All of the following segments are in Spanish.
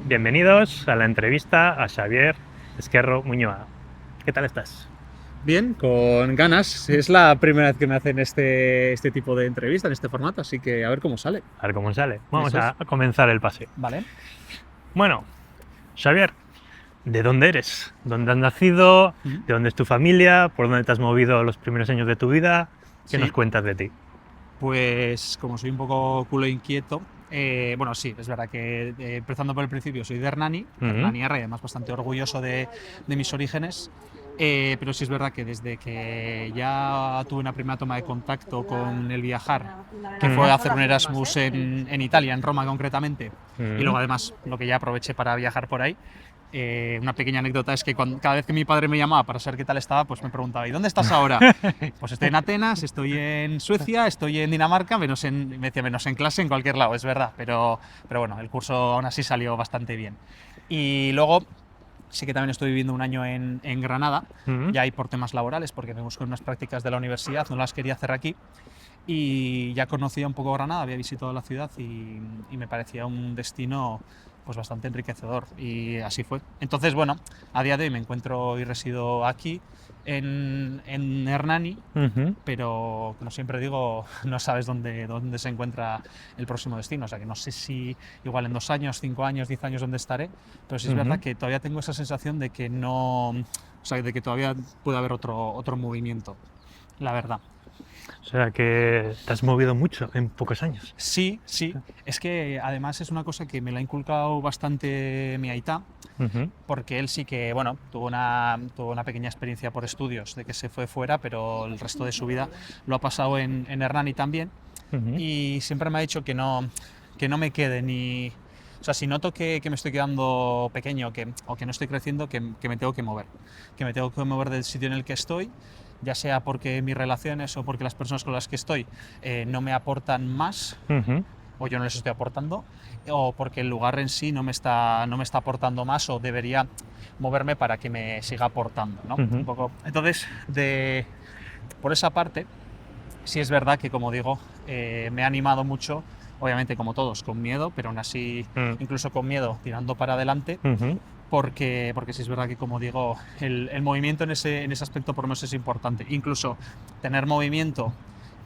Bienvenidos a la entrevista a Xavier Esquerro Muñoa. ¿Qué tal estás? Bien, con ganas. Es la primera vez que me hacen este tipo de entrevista en este formato, así que a ver cómo sale. A ver cómo sale. Vamos Eso a es. comenzar el paseo. Vale. Bueno, Xavier, ¿de dónde eres? ¿Dónde has nacido? ¿De dónde es tu familia? ¿Por dónde te has movido los primeros años de tu vida? ¿Qué nos Sí, cuentas de ti? pues como soy un poco culo inquieto, bueno, sí, es verdad que empezando por el principio soy de Hernani, Hernani R, además bastante orgulloso de mis orígenes, pero sí es verdad que desde que ya tuve una primera toma de contacto con el viajar, que fue hacer un Erasmus en Italia, en Roma concretamente, y luego además lo que ya aproveché para viajar por ahí. Una pequeña anécdota es que cada vez que mi padre me llamaba para saber qué tal estaba, pues me preguntaba: ¿y dónde estás ahora? Pues estoy en Atenas, estoy en Suecia, estoy en Dinamarca, me decía menos en clase en cualquier lado, es verdad, pero bueno, el curso aún así salió bastante bien. Y luego sí que también estoy viviendo un año en Granada, ya ahí por temas laborales, porque me busco unas prácticas de la universidad, no las quería hacer aquí. Y ya conocía un poco Granada, había visitado la ciudad y me parecía un destino pues bastante enriquecedor, y así fue. Entonces, bueno, a día de hoy me encuentro y resido aquí en Hernani, pero como siempre digo, no sabes dónde se encuentra el próximo destino, o sea que no sé si igual en 2 años, 5 años, 10 años dónde estaré, pero sí es verdad que todavía tengo esa sensación de que no, o sea, de que todavía puede haber otro movimiento, la verdad. O sea que te has movido mucho en pocos años. Sí, sí. Es que además es una cosa que me la ha inculcado bastante mi aitá, porque él sí que, bueno, tuvo una pequeña experiencia por estudios de que se fue fuera, pero el resto de su vida lo ha pasado en Hernani también. Y siempre me ha dicho que no me quede ni... O sea, si noto que me estoy quedando pequeño o que no estoy creciendo, que me tengo que mover. Que me tengo que mover del sitio en el que estoy, ya sea porque mis relaciones o porque las personas con las que estoy no me aportan más, o yo no les estoy aportando, o porque el lugar en sí no me está aportando más, o debería moverme para que me siga aportando, ¿no? Un poco. Entonces, por esa parte, sí es verdad que, como digo, me ha animado mucho, obviamente como todos, con miedo, pero aún así, incluso con miedo, tirando para adelante, porque sí es verdad que, como digo, el movimiento en ese aspecto por lo menos es importante. Incluso tener movimiento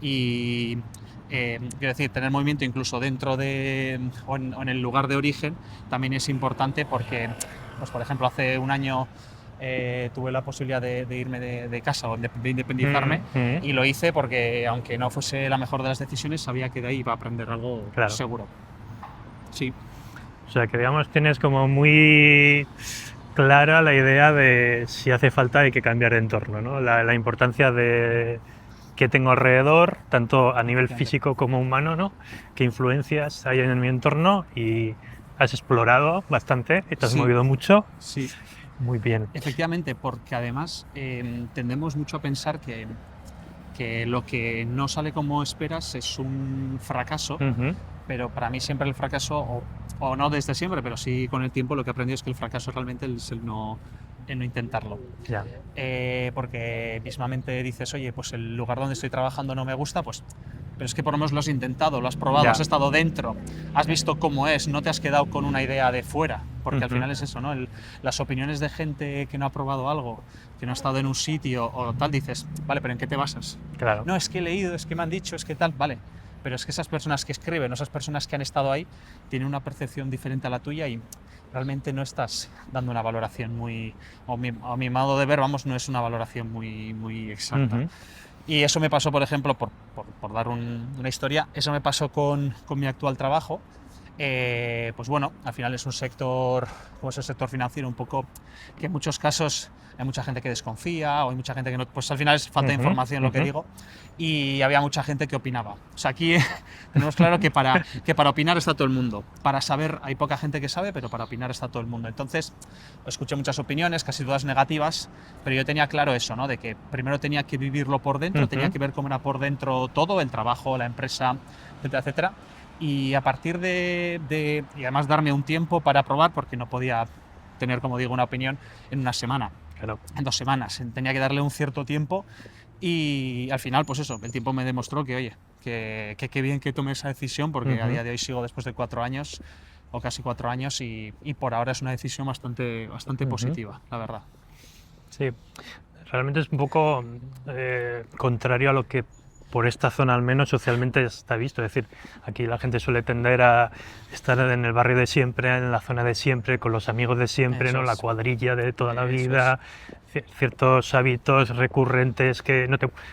y... quiero decir, tener movimiento incluso dentro o en el lugar de origen también es importante, porque, pues por ejemplo, hace un año tuve la posibilidad de irme de casa o de independizarme, y lo hice porque, aunque no fuese la mejor de las decisiones, sabía que de ahí iba a aprender algo, Claro. seguro. Sí. O sea que, digamos, tienes como muy clara la idea de si hace falta hay que cambiar de entorno, ¿no? La importancia de qué tengo alrededor, tanto a nivel físico como humano, ¿no? Qué influencias hay en mi entorno, y has explorado bastante y te has movido mucho. Sí. Muy bien. Efectivamente, porque además tendemos mucho a pensar que lo que no sale como esperas es un fracaso, pero para mí siempre el fracaso, o no desde siempre, pero sí con el tiempo, lo que he aprendido es que el fracaso realmente es el no intentarlo. Ya. Porque mismamente dices: oye, pues el lugar donde estoy trabajando no me gusta, pues, pero es que por lo menos lo has intentado, lo has probado, has estado dentro, has visto cómo es, no te has quedado con una idea de fuera, porque al final es eso, ¿no? Las opiniones de gente que no ha probado algo, que no ha estado en un sitio o tal, dices: vale, pero ¿en qué te basas? Claro. No, es que he leído, es que me han dicho, es que tal, vale, pero es que esas personas que escriben, esas personas que han estado ahí, tienen una percepción diferente a la tuya, y realmente no estás dando una valoración muy, a mi modo de ver, vamos, no es una valoración muy exacta. Y eso me pasó, por ejemplo, por dar una historia, eso me pasó con mi actual trabajo. Pues bueno, al final es un sector, como es el sector financiero, un poco que en muchos casos hay mucha gente que desconfía, o hay mucha gente que no, pues al final es falta de información, lo que digo, y había mucha gente que opinaba. O sea, aquí tenemos claro que para opinar está todo el mundo, para saber hay poca gente que sabe, pero para opinar está todo el mundo. Entonces, escuché muchas opiniones, casi todas negativas, pero yo tenía claro eso, ¿no? De que primero tenía que vivirlo por dentro, tenía que ver cómo era por dentro todo, el trabajo, la empresa, etcétera, etcétera. Y a partir y además darme un tiempo para probar, porque no podía tener, como digo, una opinión en una semana, Claro. en 2 semanas, tenía que darle un cierto tiempo, y al final, pues eso, el tiempo me demostró que, oye, que bien que tomé esa decisión, porque a día de hoy sigo, después de 4 años, o casi 4 años y por ahora es una decisión bastante positiva, la verdad. Sí, realmente es un poco contrario a lo que por esta zona al menos socialmente está visto. Es decir, aquí la gente suele tender a estar en el barrio de siempre, en la zona de siempre, con los amigos de siempre, Eso ¿no? La es. cuadrilla de toda la Eso vida, ciertos hábitos recurrentes que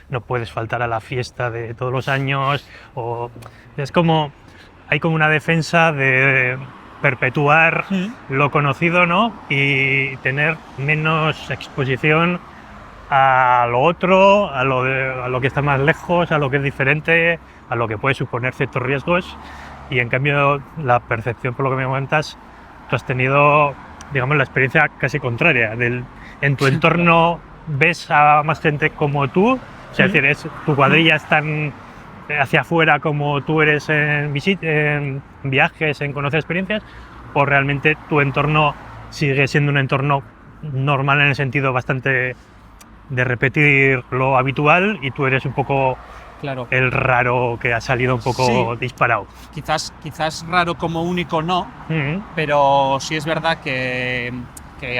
no puedes faltar a la fiesta de todos los años. O es como, hay como una defensa de perpetuar lo conocido, ¿no? Y tener menos exposición a lo otro, a lo que está más lejos, a lo que es diferente, a lo que puede suponer ciertos riesgos. Y en cambio, la percepción, por lo que me comentas, tú has tenido, digamos, la experiencia casi contraria. En tu entorno ves a más gente como tú, o sea, es decir, tu cuadrilla es tan hacia afuera como tú eres en viajes, en conocer experiencias, o realmente tu entorno sigue siendo un entorno normal en el sentido bastante de repetir lo habitual y tú eres un poco el raro que ha salido un poco disparado. Quizás raro como único no, pero sí es verdad que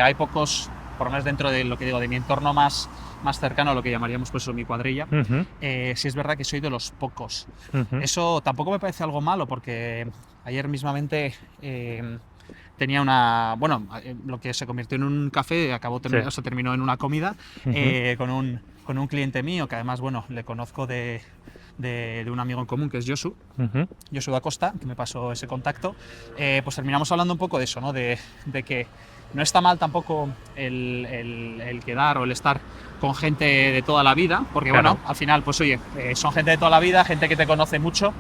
hay pocos, por lo menos dentro de lo que digo, de mi entorno más cercano a lo que llamaríamos pues mi cuadrilla, sí es verdad que soy de los pocos. Eso tampoco me parece algo malo porque ayer mismamente tenía lo que se convirtió en un café, se terminó en una comida con un cliente mío que además, le conozco de un amigo en común que es Josu, Josu da Costa, que me pasó ese contacto. Pues terminamos hablando un poco de eso, ¿no? De que no está mal tampoco el quedar o el estar con gente de toda la vida, porque al final, pues oye, son gente de toda la vida, gente que te conoce mucho,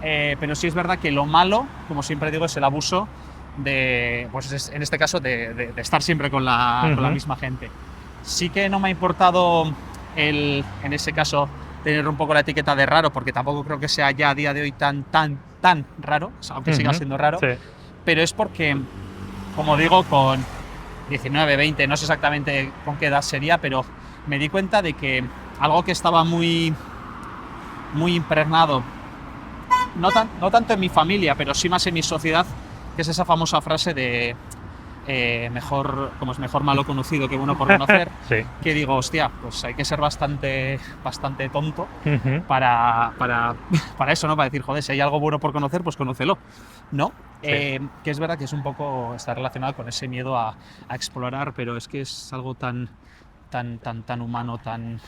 pero sí es verdad que lo malo, como siempre digo, es el abuso de, pues en este caso, de estar siempre con la misma gente. Sí que no me ha importado en ese caso tener un poco la etiqueta de raro, porque tampoco creo que sea ya a día de hoy tan raro, aunque siga siendo raro, pero es porque, como digo, con 19, 20, no sé exactamente con qué edad sería, pero me di cuenta de que algo que estaba muy impregnado, no tanto en mi familia, pero sí más en mi sociedad, que es esa famosa frase de mejor malo conocido que bueno por conocer, que digo, hostia, pues hay que ser bastante tonto para eso, ¿no? Para decir, joder, si hay algo bueno por conocer, pues conócelo, ¿no? Que es verdad que es un poco, está relacionado con ese miedo a explorar, pero es que es algo tan humano, quiero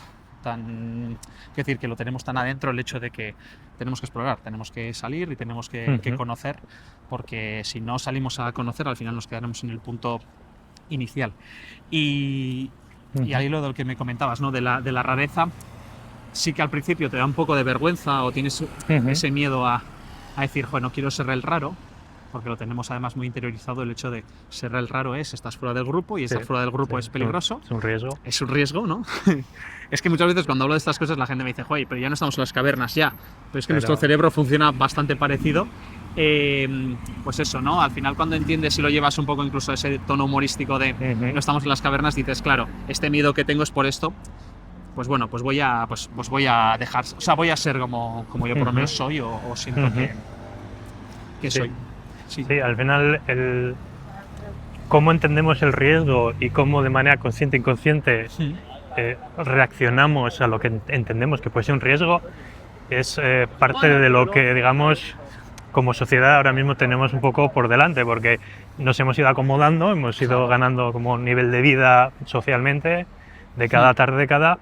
decir, que lo tenemos tan adentro, el hecho de que tenemos que explorar, tenemos que salir y tenemos que conocer, porque si no salimos a conocer, al final nos quedaremos en el punto inicial. Y ahí lo del que me comentabas, ¿no? de la rareza, sí que al principio te da un poco de vergüenza o tienes ese miedo a decir, joder, no quiero ser el raro, porque lo tenemos además muy interiorizado, el hecho de ser el raro estás fuera del grupo y estar fuera del grupo es peligroso. Es un riesgo. Es un riesgo, ¿no? Es que muchas veces cuando hablo de estas cosas la gente me dice, joder, pero ya no estamos en las cavernas ya. Pero es que nuestro cerebro funciona bastante parecido. Pues eso, ¿no? Al final cuando entiendes y lo llevas un poco incluso a ese tono humorístico de no estamos en las cavernas, dices, claro, este miedo que tengo es por esto. Pues bueno, pues voy a dejar, o sea, voy a ser como yo por lo menos soy o siento que soy. Sí, al final cómo entendemos el riesgo y cómo de manera consciente e inconsciente reaccionamos a lo que entendemos que puede ser un riesgo es parte de lo que, digamos, como sociedad ahora mismo tenemos un poco por delante, porque nos hemos ido acomodando, hemos ido ganando como nivel de vida socialmente de cada década.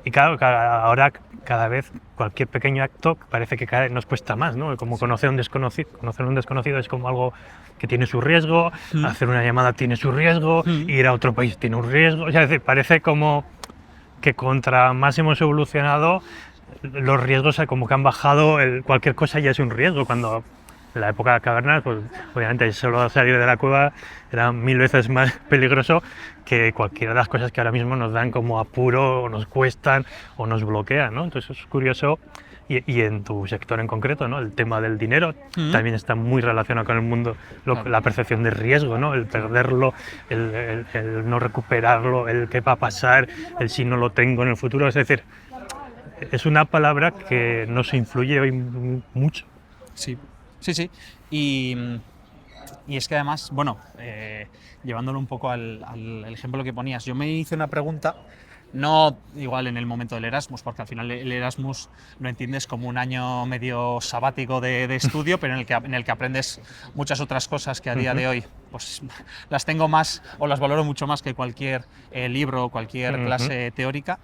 Y claro, ahora cada vez cualquier pequeño acto parece que cada vez nos cuesta más, ¿no? Como conocer a un desconocido es como algo que tiene su riesgo, hacer una llamada tiene su riesgo, ir a otro país tiene un riesgo, o sea, es decir, parece como que contra más hemos evolucionado, los riesgos como que han bajado, cualquier cosa ya es un riesgo, cuando en la época de cavernas, pues obviamente solo salir de la cueva era 1000 veces más peligroso que cualquiera de las cosas que ahora mismo nos dan como apuro, o nos cuestan, o nos bloquean, ¿no? Entonces es curioso, y en tu sector en concreto, ¿no? El tema del dinero también está muy relacionado con el mundo, la percepción de riesgo, ¿no? El perderlo, el no recuperarlo, el qué va a pasar, el si no lo tengo en el futuro, es decir, es una palabra que nos influye hoy mucho. Sí. Y Y es que además, bueno, llevándolo un poco al ejemplo que ponías, yo me hice una pregunta, no igual en el momento del Erasmus, porque al final el Erasmus lo entiendes como un año medio sabático de estudio, pero en el que aprendes muchas otras cosas que a día de hoy pues las tengo más o las valoro mucho más que cualquier libro o cualquier clase teórica.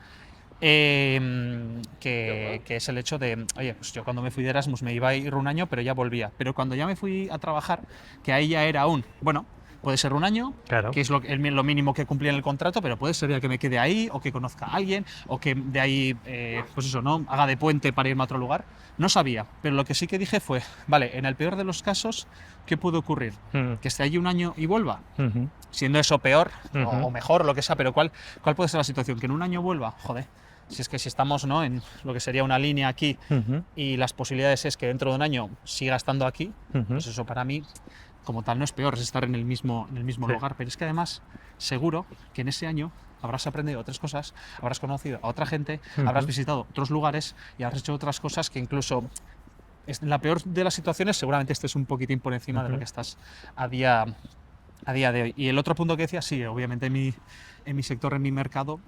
Que es el hecho de, oye, pues yo cuando me fui de Erasmus me iba a ir un año, pero ya volvía. Pero cuando ya me fui a trabajar, que ahí ya era bueno, puede ser un año, Claro. que es lo mínimo que cumplía en el contrato, pero puede ser ya que me quede ahí, o que conozca a alguien, o que de ahí, pues eso, ¿no? Haga de puente para irme a otro lugar. No sabía, pero lo que sí que dije fue, vale, en el peor de los casos, ¿qué puede ocurrir? Que esté allí un año y vuelva. Siendo eso peor o mejor, lo que sea, pero ¿cuál puede ser la situación? Que en un año vuelva, joder. Si es que si estamos, ¿no?, en lo que sería una línea aquí y las posibilidades es que dentro de un año siga estando aquí, pues eso para mí como tal no es peor, es estar en el mismo lugar, pero es que además seguro que en ese año habrás aprendido otras cosas, habrás conocido a otra gente, habrás visitado otros lugares y habrás hecho otras cosas que incluso en la peor de las situaciones seguramente estés un poquitín por encima de lo que estás a día de hoy. Y el otro punto que decía, sí, obviamente en mi sector, en mi mercado,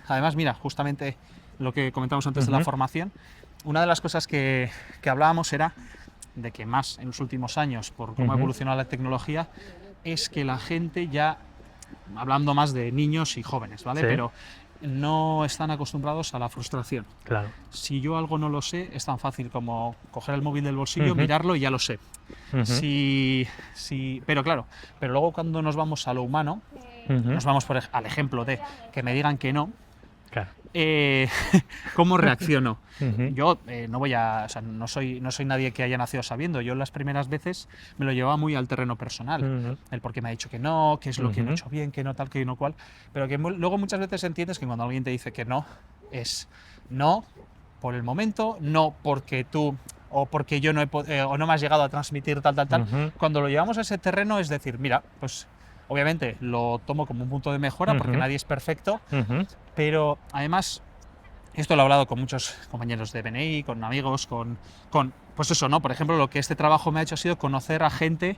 además, mira, justamente lo que comentamos antes de la formación, una de las cosas que hablábamos era de que más en los últimos años, por cómo ha evolucionado la tecnología, es que la gente ya, hablando más de niños y jóvenes, ¿vale? Sí. Pero no están acostumbrados a la frustración. Claro. Si yo algo no lo sé, es tan fácil como coger el móvil del bolsillo, mirarlo y ya lo sé. Pero claro, pero luego cuando nos vamos a lo humano, nos vamos al ejemplo de que me digan que no, Claro. ¿cómo reacciono? Yo no soy nadie que haya nacido sabiendo. Yo las primeras veces me lo llevaba muy al terreno personal. El por qué me ha dicho que no, qué es lo que no he hecho bien, que no tal, que no cual. Pero que luego muchas veces entiendes que cuando alguien te dice que no, es no por el momento, no porque tú o porque yo no o no me has llegado a transmitir tal. Cuando lo llevamos a ese terreno es decir, mira, pues obviamente lo tomo como un punto de mejora porque nadie es perfecto, pero además esto lo he hablado con muchos compañeros de BNI, con amigos, con pues eso, ¿no? Por ejemplo, lo que este trabajo me ha hecho ha sido conocer a gente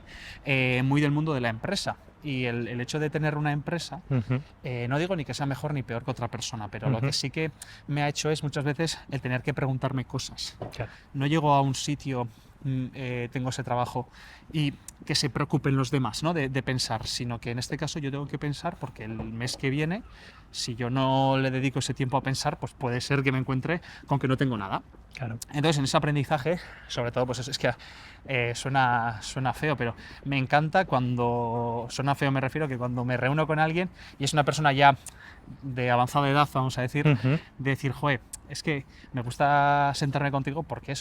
muy del mundo de la empresa. Y el hecho de tener una empresa, no digo ni que sea mejor ni peor que otra persona, pero lo que sí que me ha hecho es muchas veces el tener que preguntarme cosas. Claro. No llego a un sitio, tengo ese trabajo y que se preocupen los demás, ¿no? de pensar, sino que en este caso yo tengo que pensar porque el mes que viene, si yo no le dedico ese tiempo a pensar, pues puede ser que me encuentre con que no tengo nada. Claro. Entonces, en ese aprendizaje, sobre todo, pues es que suena feo, pero me encanta cuando suena feo, me refiero que cuando me reúno con alguien y es una persona ya de avanzada edad, vamos a decir, de decir, joder, es que me gusta sentarme contigo porque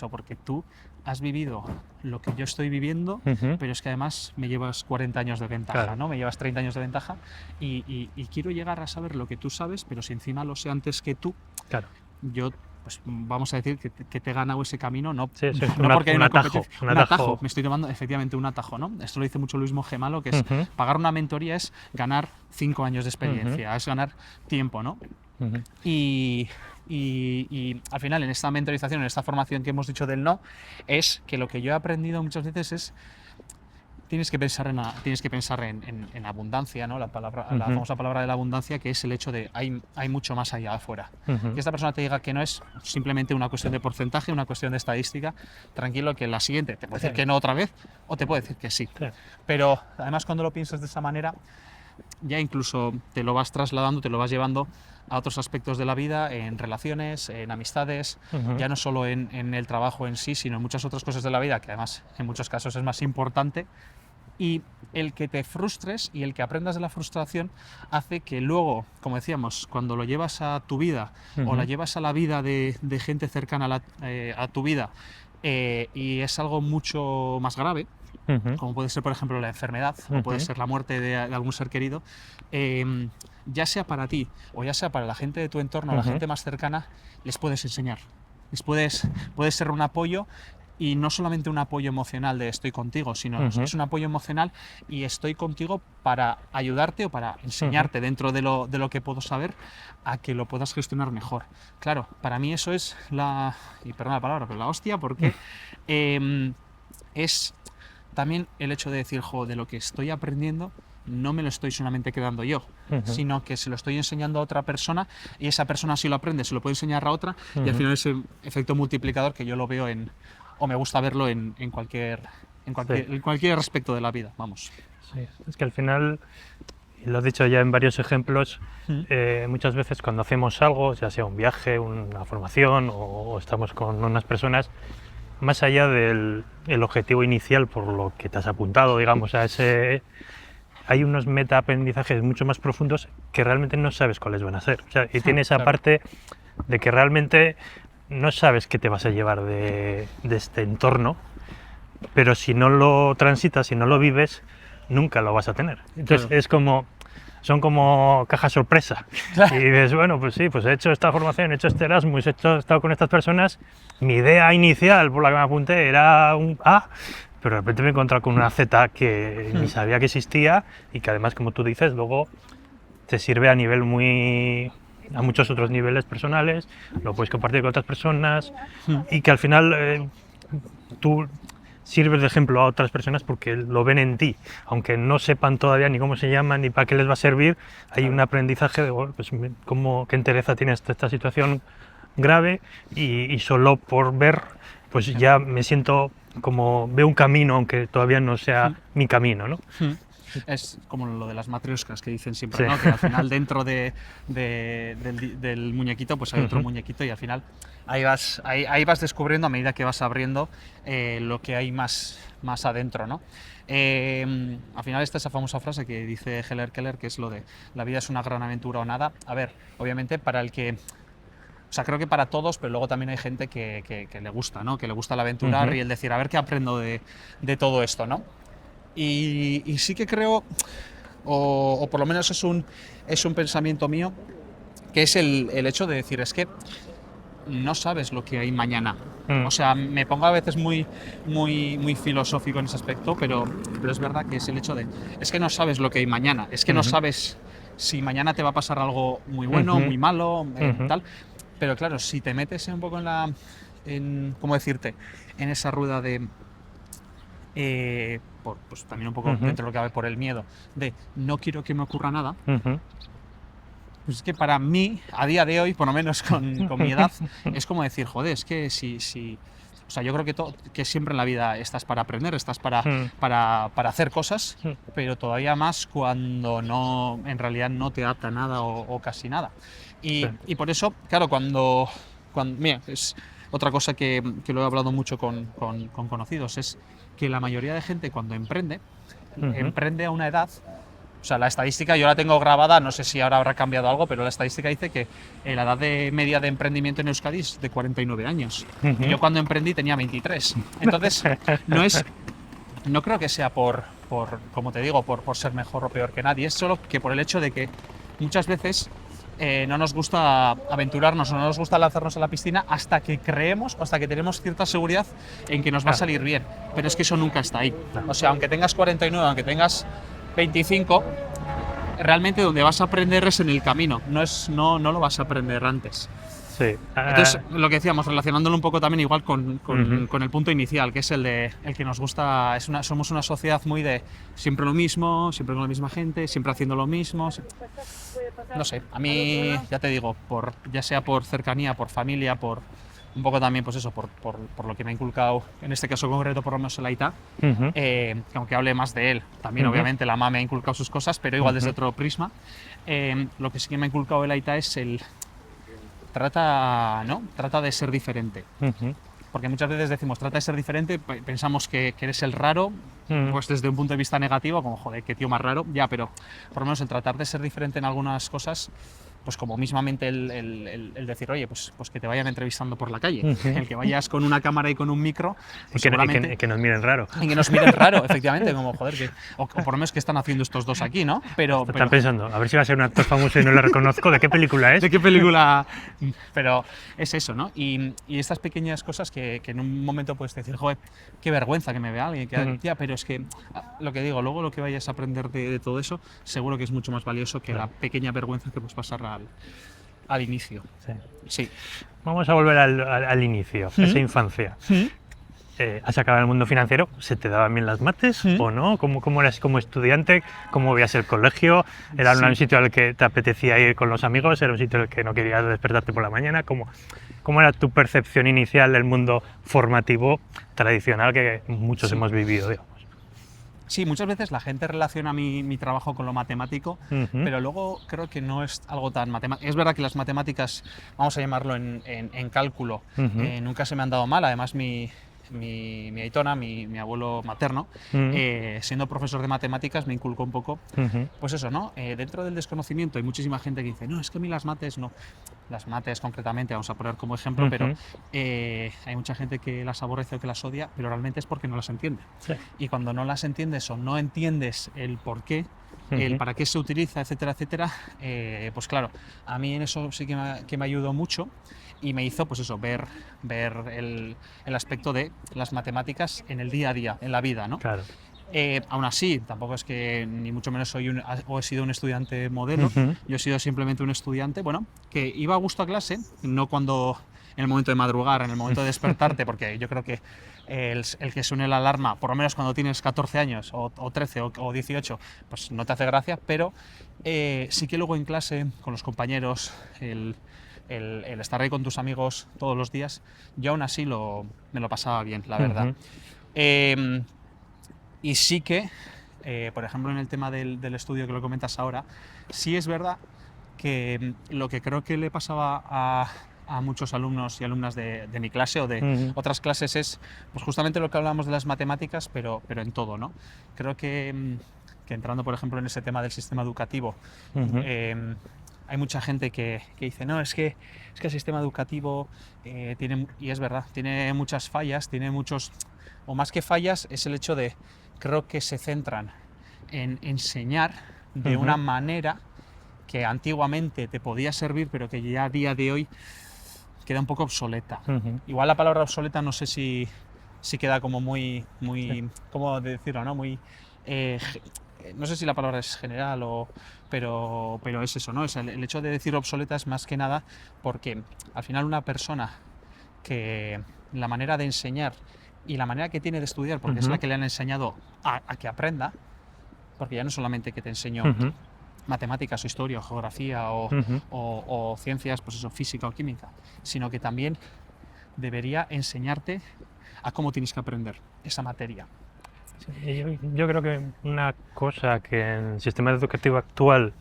tú has vivido lo que yo estoy viviendo, pero es que además me llevas 40 años de ventaja, Claro. ¿no? Me llevas 30 años de ventaja y quiero llegar a saber lo que tú sabes, pero si encima lo sé antes que tú, Claro. yo pues vamos a decir que te he ganado ese camino, no, Sí, no porque hay un una atajo, competencia. un Un atajo. atajo, me estoy tomando efectivamente un atajo, ¿no? Esto lo dice mucho Luis Mongemalo, que es pagar una mentoría es ganar 5 años de experiencia, es ganar tiempo, ¿no? Y al final en esta mentorización, en esta formación que hemos dicho del no, es que lo que yo he aprendido muchas veces es tienes que pensar en abundancia, ¿no? La famosa palabra de la abundancia, que es el hecho de hay mucho más allá afuera. Que esta persona te diga que no es simplemente una cuestión de porcentaje, una cuestión de estadística, tranquilo que la siguiente te puede decir que no otra vez o te puede decir que sí. Pero además cuando lo piensas de esa manera, ya incluso te lo vas trasladando, te lo vas llevando a otros aspectos de la vida, en relaciones, en amistades, ya no solo en el trabajo en sí, sino en muchas otras cosas de la vida, que además en muchos casos es más importante. Y el que te frustres y el que aprendas de la frustración hace que luego, como decíamos, cuando lo llevas a tu vida o la llevas a la vida de gente cercana a tu vida y es algo mucho más grave, como puede ser, por ejemplo, la enfermedad o puede ser la muerte de algún ser querido, ya sea para ti o ya sea para la gente de tu entorno, la gente más cercana, les puedes enseñar. Puedes ser un apoyo. Y no solamente un apoyo emocional de estoy contigo, sino es un apoyo emocional y estoy contigo para ayudarte o para enseñarte dentro de lo que puedo saber a que lo puedas gestionar mejor. Claro, para mí eso es y perdona la palabra, pero la hostia, porque es también el hecho de decir, jo, de lo que estoy aprendiendo no me lo estoy solamente quedando yo, sino que se lo estoy enseñando a otra persona y esa persona si lo aprende se lo puede enseñar a otra y al final ese efecto multiplicador que yo lo veo o me gusta verlo en cualquier aspecto de la vida, vamos. Sí, es que al final, y lo he dicho ya en varios ejemplos, muchas veces cuando hacemos algo, ya sea un viaje, una formación o estamos con unas personas, más allá del objetivo inicial por lo que te has apuntado, digamos, hay unos metaaprendizajes mucho más profundos que realmente no sabes cuáles van a ser. O sea, y tiene esa parte de que realmente no sabes qué te vas a llevar de este entorno, pero si no lo transitas, si no lo vives, nunca lo vas a tener. Entonces son como cajas sorpresa. Claro. Y dices, bueno, pues sí, pues he hecho esta formación, he hecho este Erasmus, he estado con estas personas, mi idea inicial por la que me apunté era un A, pero de repente me he encontrado con una Z que ni sabía que existía y que además, como tú dices, luego te sirve a muchos otros niveles personales, lo puedes compartir con otras personas y que al final tú sirves de ejemplo a otras personas porque lo ven en ti, aunque no sepan todavía ni cómo se llaman ni para qué les va a servir, hay un aprendizaje de bueno, pues, qué entereza tiene esta situación grave y solo por ver, pues ya me siento como veo un camino, aunque todavía no sea mi camino, ¿no? Es como lo de las matrioscas que dicen siempre, ¿no? Que al final dentro del muñequito pues hay otro muñequito y al final ahí vas descubriendo a medida que vas abriendo lo que hay más adentro, ¿no? Al final está esa famosa frase que dice Heller Keller, que es lo de la vida es una gran aventura o nada. A ver, obviamente para el que... O sea, creo que para todos, pero luego también hay gente que le gusta, ¿no? Que le gusta el aventurar y el decir, a ver qué aprendo de todo esto, ¿no? Y sí que creo, o por lo menos es un pensamiento mío, que es el hecho de decir, es que no sabes lo que hay mañana. O sea, me pongo a veces muy filosófico en ese aspecto, pero es verdad que es el hecho de, es que no sabes lo que hay mañana, es que no sabes si mañana te va a pasar algo muy bueno, muy malo, tal. Pero claro, si te metes un poco ¿cómo decirte? En esa rueda de... pues también un poco dentro de lo que cabe por el miedo, de no quiero que me ocurra nada, pues es que para mí, a día de hoy, por lo menos con mi edad, es como decir, joder, es que si o sea, yo creo que siempre en la vida estás para aprender, estás para hacer cosas, pero todavía más cuando en realidad no te ata nada o casi nada. Y por eso, claro, cuando mira, es otra cosa que lo he hablado mucho con conocidos, es que la mayoría de gente cuando emprende a una edad, o sea, la estadística yo la tengo grabada, no sé si ahora habrá cambiado algo, pero la estadística dice que la edad media de emprendimiento en Euskadi es de 49 años. Y yo cuando emprendí tenía 23. Entonces, no creo que sea por como te digo, por ser mejor o peor que nadie, es solo que por el hecho de que muchas veces no nos gusta aventurarnos o no nos gusta lanzarnos a la piscina hasta que creemos o hasta que tenemos cierta seguridad en que nos va a salir bien. Pero es que eso nunca está ahí. O sea, aunque tengas 49, aunque tengas 25, realmente donde vas a aprender es en el camino, no lo vas a aprender antes. Sí. Entonces, lo que decíamos, relacionándolo un poco también igual con el punto inicial, que es el que nos gusta, somos una sociedad muy de siempre lo mismo, siempre con la misma gente, siempre haciendo lo mismo. No sé, a mí, ya te digo, ya sea por cercanía, por familia, por un poco también, pues eso, por lo que me ha inculcado, en este caso concreto, por lo menos el Aita, aunque hable más de él, también obviamente la mamá me ha inculcado sus cosas, pero igual desde otro prisma. Lo que sí que me ha inculcado el Aita es trata de ser diferente. Porque muchas veces decimos, trata de ser diferente, pensamos que eres el raro, pues desde un punto de vista negativo, como, joder, qué tío más raro, ya, pero por lo menos el tratar de ser diferente en algunas cosas, pues como mismamente el decir, oye, pues que te vayan entrevistando por la calle, el que vayas con una cámara y con un micro, pues y que nos miren raro. Y que nos miren raro, efectivamente, como, joder, o por lo menos que están haciendo estos dos aquí, ¿no? Están pensando, a ver si va a ser un actor famoso y no lo reconozco, ¿de qué película es? ¿De qué película? Pero es eso, ¿no? Y estas pequeñas cosas que en un momento puedes decir, joder, qué vergüenza que me vea alguien, tía, pero es que, lo que digo, luego lo que vayas a aprender de todo eso, seguro que es mucho más valioso que la pequeña vergüenza que puedes pasar al inicio. Sí. Vamos a volver al inicio, esa infancia. has acabado en el mundo financiero, ¿se te daban bien las mates o no? ¿Cómo eras como estudiante? ¿Cómo veías el colegio? ¿Era un sitio al que te apetecía ir con los amigos? ¿Era un sitio al que no querías despertarte por la mañana? ¿Cómo era tu percepción inicial del mundo formativo tradicional que muchos hemos vivido, digamos? Sí, muchas veces la gente relaciona mi trabajo con lo matemático, pero luego creo que no es algo tan matemático. Es verdad que las matemáticas, vamos a llamarlo en cálculo, nunca se me han dado mal. Además, mi aitona, mi abuelo materno, siendo profesor de matemáticas, me inculcó un poco, pues eso, ¿no? Dentro del desconocimiento hay muchísima gente que dice, no, es que a mí las mates no. Las mates concretamente, vamos a poner como ejemplo, pero hay mucha gente que las aborrece o que las odia, pero realmente es porque no las entiende. Sí. Y cuando no las entiendes o no entiendes el por qué, el para qué se utiliza, etcétera, etcétera, pues claro, a mí en eso sí que me ayudó mucho y me hizo, pues eso, ver el aspecto de las matemáticas en el día a día, en la vida, ¿no? Claro. Aún así, tampoco es que ni mucho menos he sido un estudiante modelo, yo he sido simplemente un estudiante, bueno, que iba a gusto a clase, no cuando en el momento de madrugar, en el momento de despertarte, porque yo creo que el que suene la alarma, por lo menos cuando tienes 14 años o 13 o 18, pues no te hace gracia, pero sí que luego en clase, con los compañeros, el estar ahí con tus amigos todos los días, yo aún así me lo pasaba bien, la verdad. Y sí que, por ejemplo, en el tema del estudio que lo comentas ahora, sí es verdad que lo que creo que le pasaba a muchos alumnos y alumnas de mi clase o de otras clases es pues justamente lo que hablábamos de las matemáticas, pero en todo, ¿no? Creo que entrando, por ejemplo, en ese tema del sistema educativo, hay mucha gente que dice, no, es que el sistema educativo tiene, y es verdad, tiene muchas fallas, tiene muchos, o más que fallas, es el hecho de, creo que se centran en enseñar de una manera que antiguamente te podía servir, pero que ya a día de hoy queda un poco obsoleta. Igual la palabra obsoleta no sé si queda como muy ¿cómo decirlo? ¿No? Muy, no sé si la palabra es general pero es eso, ¿no? Es el hecho de decir obsoleta es más que nada porque al final una persona que la manera de enseñar y la manera que tiene de estudiar, porque es la que le han enseñado a que aprenda, porque ya no solamente que te enseño matemáticas o historia o geografía o ciencias, pues eso, física o química, sino que también debería enseñarte a cómo tienes que aprender esa materia. Sí, yo creo que una cosa que en el sistema educativo actual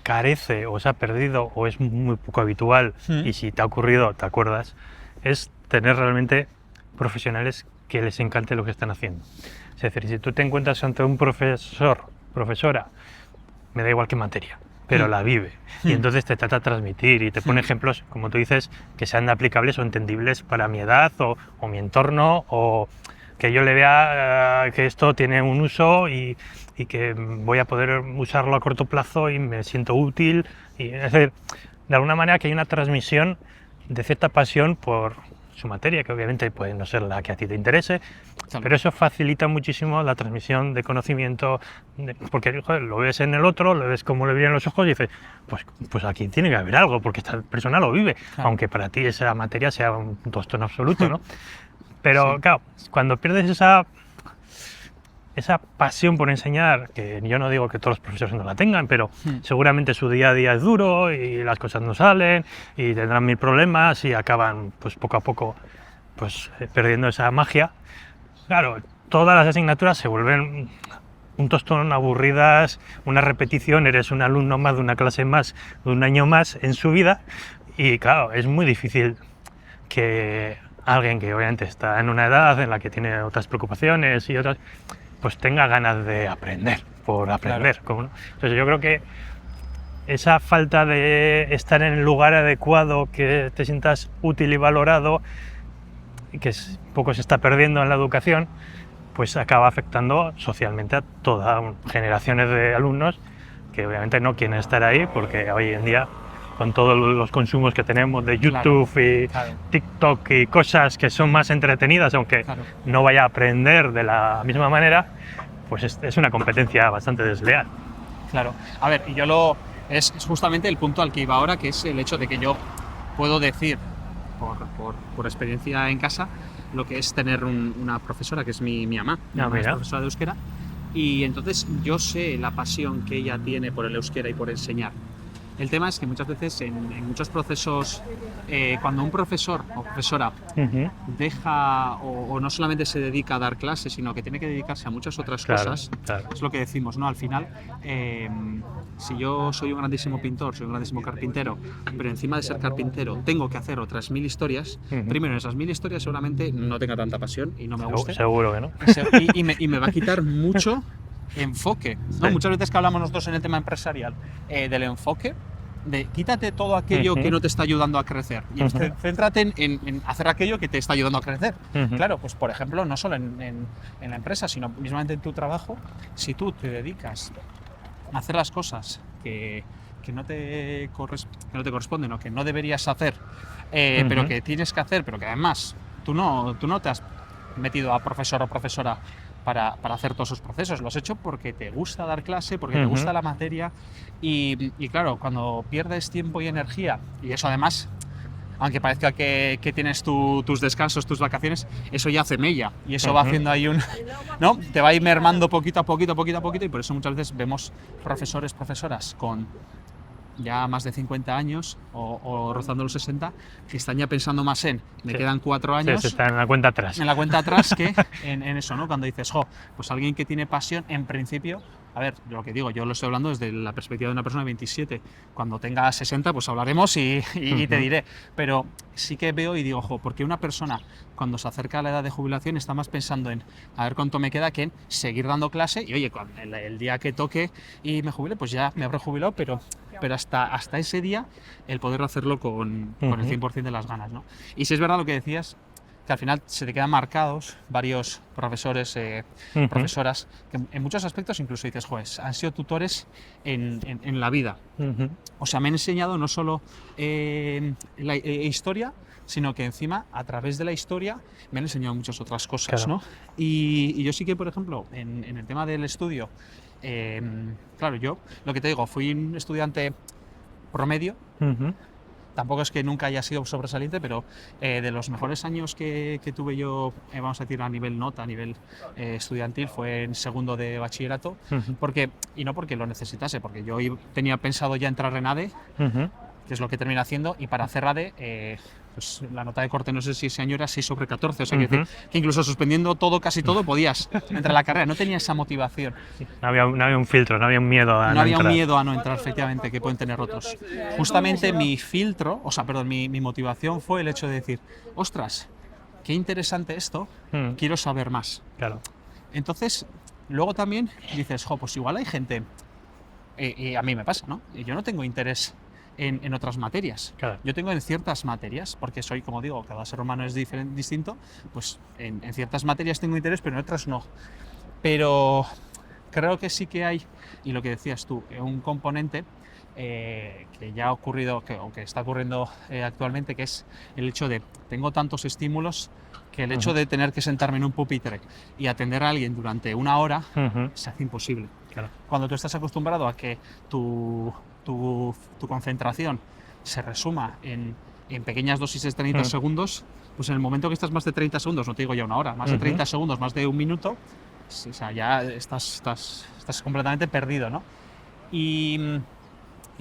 carece o se ha perdido o es muy poco habitual, y si te ha ocurrido te acuerdas, es tener realmente profesionales que les encante lo que están haciendo. Es decir, si tú te encuentras ante un profesora, me da igual qué materia, pero la vive, y entonces te trata de transmitir y te pone ejemplos, como tú dices, que sean aplicables o entendibles para mi edad o mi entorno, o que yo le vea que esto tiene un uso y que voy a poder usarlo a corto plazo y me siento útil. Es decir, de alguna manera que hay una transmisión de cierta pasión por su materia, que obviamente puede no ser la que a ti te interese, pero eso facilita muchísimo la transmisión de conocimiento, porque joder, lo ves en el otro, lo ves cómo le brillan los ojos y dices, pues aquí tiene que haber algo, porque esta persona lo vive, aunque para ti esa materia sea un tostón absoluto, ¿no? Pero claro, cuando pierdes esa pasión por enseñar, que yo no digo que todos los profesores no la tengan, pero seguramente su día a día es duro y las cosas no salen y tendrán mil problemas y acaban pues poco a poco pues perdiendo esa magia. Claro, todas las asignaturas se vuelven un tostón, aburridas, una repetición, eres un alumno más de una clase más, de un año más en su vida, y claro, es muy difícil que alguien que obviamente está en una edad en la que tiene otras preocupaciones y otras, pues tenga ganas de aprender, por aprender. Claro. Entonces yo creo que esa falta de estar en el lugar adecuado, que te sientas útil y valorado, que poco se está perdiendo en la educación, pues acaba afectando socialmente a todas generaciones de alumnos que obviamente no quieren estar ahí, porque hoy en día, con todos los consumos que tenemos de YouTube y TikTok y cosas que son más entretenidas, aunque no vaya a aprender de la misma manera, pues es una competencia bastante desleal. Claro. A ver, y es justamente el punto al que iba ahora, que es el hecho de que yo puedo decir, por experiencia en casa, lo que es tener una profesora, que es mi mamá. Mi mamá es profesora de euskera. Y entonces yo sé la pasión que ella tiene por el euskera y por enseñar. El tema es que muchas veces en muchos procesos, cuando un profesor o profesora deja o no solamente se dedica a dar clases, sino que tiene que dedicarse a muchas otras cosas, es lo que decimos, ¿no? Al final, si yo soy un grandísimo pintor, soy un grandísimo carpintero, pero encima de ser carpintero tengo que hacer otras 1000 historias, primero en esas 1000 historias seguramente no tenga tanta pasión y no me guste. Seguro que no. Y me va a quitar mucho enfoque, ¿no? Sí. Muchas veces que hablamos nosotros en el tema empresarial del enfoque, de quítate todo aquello que no te está ayudando a crecer y céntrate en hacer aquello que te está ayudando a crecer. Claro, pues por ejemplo, no solo en la empresa, sino mismamente en tu trabajo, si tú te dedicas a hacer las cosas que no te corresponden o que no deberías hacer, pero que tienes que hacer, pero que además tú no te has metido a profesor o profesora para hacer todos esos procesos, lo has hecho porque te gusta dar clase, porque te gusta la materia y claro, cuando pierdes tiempo y energía, y eso además, aunque parezca que tienes tus descansos, tus vacaciones, eso ya hace mella y eso va haciendo ahí ¿no? Te va a ir mermando poquito a poquito y por eso muchas veces vemos profesoras con ya más de 50 años o rozando los 60, que están ya pensando más en me quedan 4 años. Sí, está en la cuenta atrás. En la cuenta atrás que en eso, ¿no? Cuando dices, pues alguien que tiene pasión, en principio, a ver, lo que digo, yo lo estoy hablando desde la perspectiva de una persona de 27. Cuando tenga 60, pues hablaremos y te diré. Pero sí que veo y digo, ¿por qué una persona cuando se acerca a la edad de jubilación está más pensando en a ver cuánto me queda que en seguir dando clase y oye, el día que toque y me jubile, pues ya me habré jubilado, pero hasta ese día el poder hacerlo con el 100% de las ganas, ¿no? Y si es verdad lo que decías, que al final se te quedan marcados varios profesores, profesoras, que en muchos aspectos incluso dices, han sido tutores en la vida. O sea, me han enseñado no solo la historia, sino que encima, a través de la historia, me han enseñado muchas otras cosas, ¿no? Y yo sí que, por ejemplo, en el tema del estudio, claro, yo, lo que te digo, fui un estudiante promedio. Tampoco es que nunca haya sido sobresaliente, pero de los mejores años que tuve yo, vamos a decir, a nivel nota, a nivel estudiantil, fue en segundo de bachillerato, y no porque lo necesitase, porque yo tenía pensado ya entrar en ADE, que es lo que terminé haciendo, y para hacer ADE, pues la nota de corte, no sé si ese año era 6/14, o sea, que incluso suspendiendo todo, casi todo, podías entrar a la carrera, no tenía esa motivación. No había un filtro, no había un miedo a no había entrar. Un miedo a no entrar, efectivamente, que pueden tener otros. Justamente mi filtro, mi motivación fue el hecho de decir, ostras, qué interesante esto, quiero saber más. Claro. Entonces, luego también dices, pues igual hay gente, y a mí me pasa, ¿no? Yo no tengo interés en otras materias. Claro. Yo tengo en ciertas materias, porque soy, como digo, cada ser humano es distinto, pues en ciertas materias tengo interés, pero en otras no. Pero creo que sí que hay, y lo que decías tú, un componente que ya ha ocurrido, o que está ocurriendo actualmente, que es el hecho de tengo tantos estímulos que el hecho de tener que sentarme en un pupitre y atender a alguien durante 1 hora se hace imposible. Claro. Cuando tú estás acostumbrado a que tu concentración se resuma en pequeñas dosis de 30 segundos, pues en el momento que estás más de 30 segundos, no te digo ya 1 hora, más de 30 segundos, más de 1 minuto, o sea, ya estás completamente perdido, ¿no? Y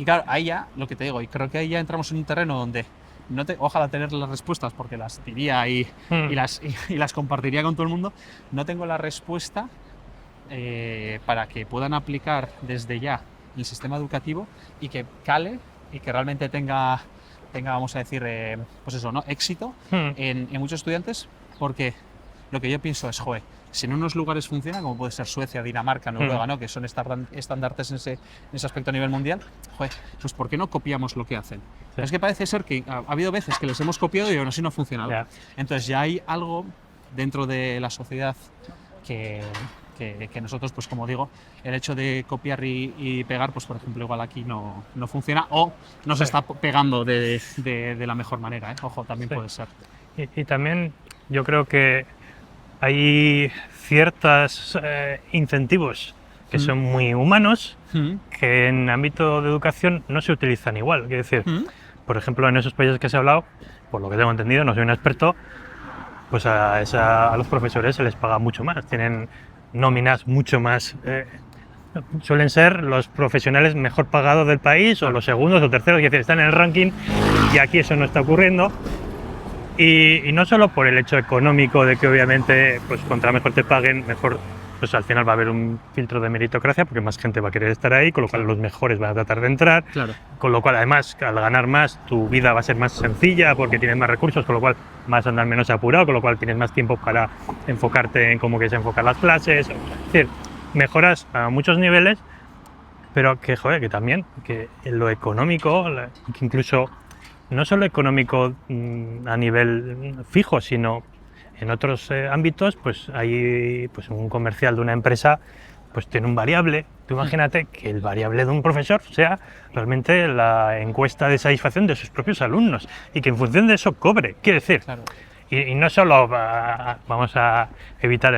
claro, ahí ya, lo que te digo, y creo que ahí ya entramos en un terreno donde ojalá tener las respuestas, porque las diría y las compartiría con todo el mundo, no tengo la respuesta para que puedan aplicar desde ya el sistema educativo y que cale y que realmente tenga vamos a decir, pues eso, ¿no? Éxito en muchos estudiantes, porque lo que yo pienso es, si en unos lugares funciona, como puede ser Suecia, Dinamarca, Noruega, ¿no? Que son estandartes en ese aspecto a nivel mundial, pues ¿por qué no copiamos lo que hacen? Sí. Es que parece ser que ha habido veces que les hemos copiado y aún así no ha funcionado. Yeah. Entonces ya hay algo dentro de la sociedad que nosotros, pues como digo, el hecho de copiar y pegar, pues por ejemplo, igual aquí no funciona o no se está pegando de la mejor manera, ¿eh? Ojo, también puede ser. Y también yo creo que hay ciertos incentivos que son muy humanos que en ámbito de educación no se utilizan igual. Quiero decir, por ejemplo, en esos países que se ha hablado, por lo que tengo entendido, no soy un experto, pues a los profesores se les paga mucho más, tienen nóminas mucho más... suelen ser los profesionales mejor pagados del país, o los segundos o terceros, es decir, están en el ranking, y aquí eso no está ocurriendo. Y no solo por el hecho económico de que obviamente pues contra mejor te paguen, mejor, pues al final va a haber un filtro de meritocracia porque más gente va a querer estar ahí, con lo cual los mejores van a tratar de entrar, con lo cual además al ganar más tu vida va a ser más sencilla porque tienes más recursos, con lo cual vas a andar menos apurado, con lo cual tienes más tiempo para enfocarte en cómo quieres enfocar las clases, es decir, mejoras a muchos niveles, pero que joder, que también que en lo económico, que incluso no solo económico a nivel fijo, sino en otros ámbitos, pues hay pues un comercial de una empresa pues tiene un variable. Tú imagínate que el variable de un profesor sea realmente la encuesta de satisfacción de sus propios alumnos y que en función de eso cobre. Quiere decir, y no solo vamos a evitar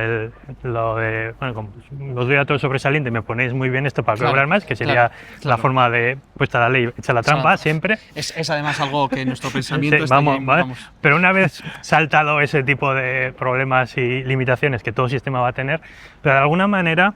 lo de, bueno, como los doy a todos sobresaliente, me ponéis muy bien esto para cobrar más, que sería la forma de puesta la ley, echa la trampa siempre. Es además algo que nuestro pensamiento sí, vamos. Pero una vez saltado ese tipo de problemas y limitaciones que todo sistema va a tener, pero de alguna manera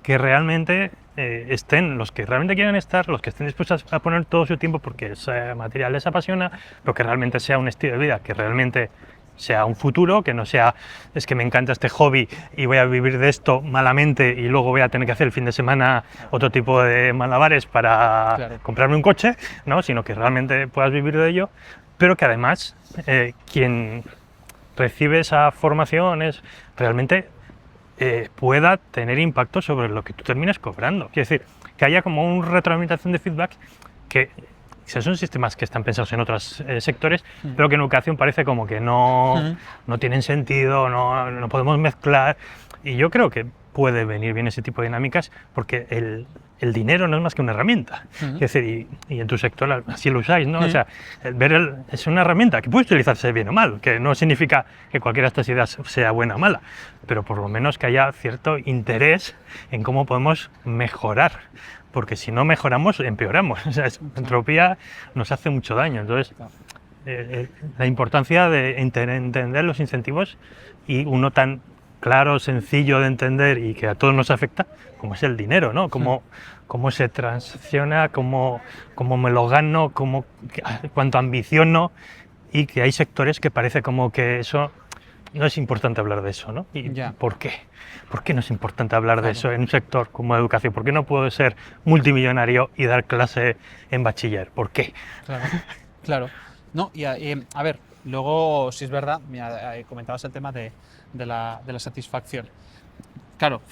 que realmente estén los que realmente quieren estar, los que estén dispuestos a poner todo su tiempo porque ese material les apasiona, pero que realmente sea un estilo de vida, que realmente sea un futuro, que no sea es que me encanta este hobby y voy a vivir de esto malamente y luego voy a tener que hacer el fin de semana otro tipo de malabares para comprarme un coche, ¿no? Sino que realmente puedas vivir de ello, pero que además quien recibe esa formación es realmente pueda tener impacto sobre lo que tú termines cobrando. Quiere decir, que haya como una retroalimentación de feedback que son sistemas que están pensados en otros sectores, pero que en educación parece como que no tienen sentido, no podemos mezclar. Y yo creo que puede venir bien ese tipo de dinámicas porque el dinero no es más que una herramienta. Es decir, y en tu sector así lo usáis, ¿no? O sea, es una herramienta que puede utilizarse bien o mal, que no significa que cualquiera de estas ideas sea buena o mala, pero por lo menos que haya cierto interés en cómo podemos mejorar. Porque si no mejoramos, empeoramos. O sea, la entropía nos hace mucho daño. Entonces, la importancia de entender los incentivos y uno tan claro, sencillo de entender y que a todos nos afecta, como es el dinero, ¿no? Cómo se transacciona, cómo me lo gano, cuánto ambiciono, y que hay sectores que parece como que eso no es importante hablar de eso, ¿no? ¿Y por qué? ¿Por qué no es importante hablar de eso en un sector como educación? ¿Por qué no puedo ser multimillonario y dar clase en bachiller? ¿Por qué? Claro. No, y a ver, luego, si es verdad, comentabas el tema de la satisfacción. Claro,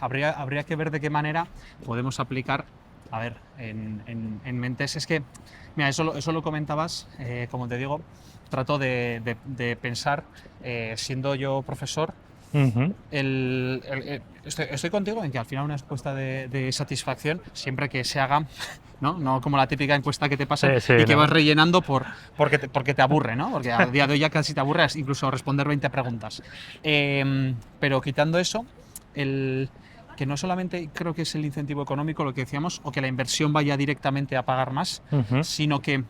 habría que ver de qué manera podemos aplicar, a ver, en mentes. Es que, mira, eso lo comentabas, como te digo, trato de pensar, siendo yo profesor, estoy contigo en que al final una encuesta de satisfacción, siempre que se haga, no como la típica encuesta que te pasa y que vas rellenando porque te aburre, ¿no? Porque a día de hoy ya casi te aburre incluso responder 20 preguntas. Pero quitando eso, que no solamente creo que es el incentivo económico, lo que decíamos, o que la inversión vaya directamente a pagar más, sino que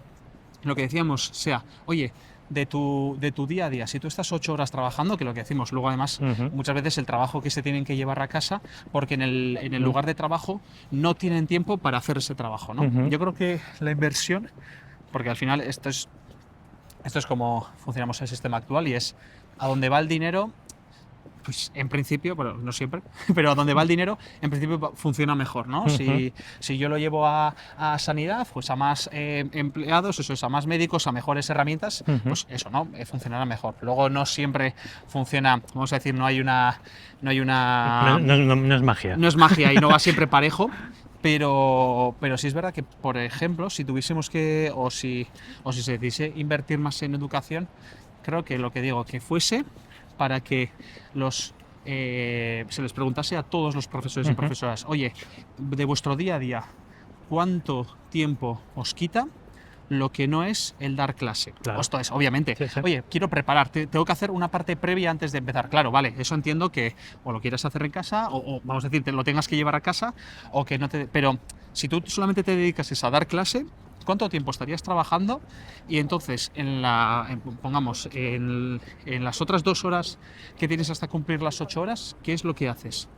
lo que decíamos sea, oye, de tu día a día, si tú estás 8 horas trabajando, que lo que decimos luego además muchas veces el trabajo que se tienen que llevar a casa, porque en el lugar de trabajo no tienen tiempo para hacer ese trabajo, ¿no? Yo creo que la inversión, porque al final esto es como funcionamos el sistema actual, y es a dónde va el dinero. Pues en principio, pero no siempre, pero a donde va el dinero, en principio funciona mejor, ¿no? Si yo lo llevo a sanidad, pues a más empleados, eso es, a más médicos, a mejores herramientas, pues eso, ¿no? Funcionará mejor. Luego no siempre funciona, vamos a decir, no es magia. No es magia y no va siempre parejo. Pero sí es verdad que, por ejemplo, si tuviésemos que, o si se decidiese invertir más en educación, creo que lo que digo, que fuese para que se les preguntase a todos los profesores y profesoras, oye, de vuestro día a día, ¿cuánto tiempo os quita lo que no es el dar clase? Claro. Esto es, obviamente, oye, quiero prepararte, tengo que hacer una parte previa antes de empezar. Claro, vale, eso entiendo que o lo quieras hacer en casa, o vamos a decir, te lo tengas que llevar a casa, o que no te... Pero si tú solamente te dedicas a dar clase, cuánto tiempo estarías trabajando y entonces, pongamos, en las otras 2 horas que tienes hasta cumplir las 8 horas, ¿qué es lo que haces?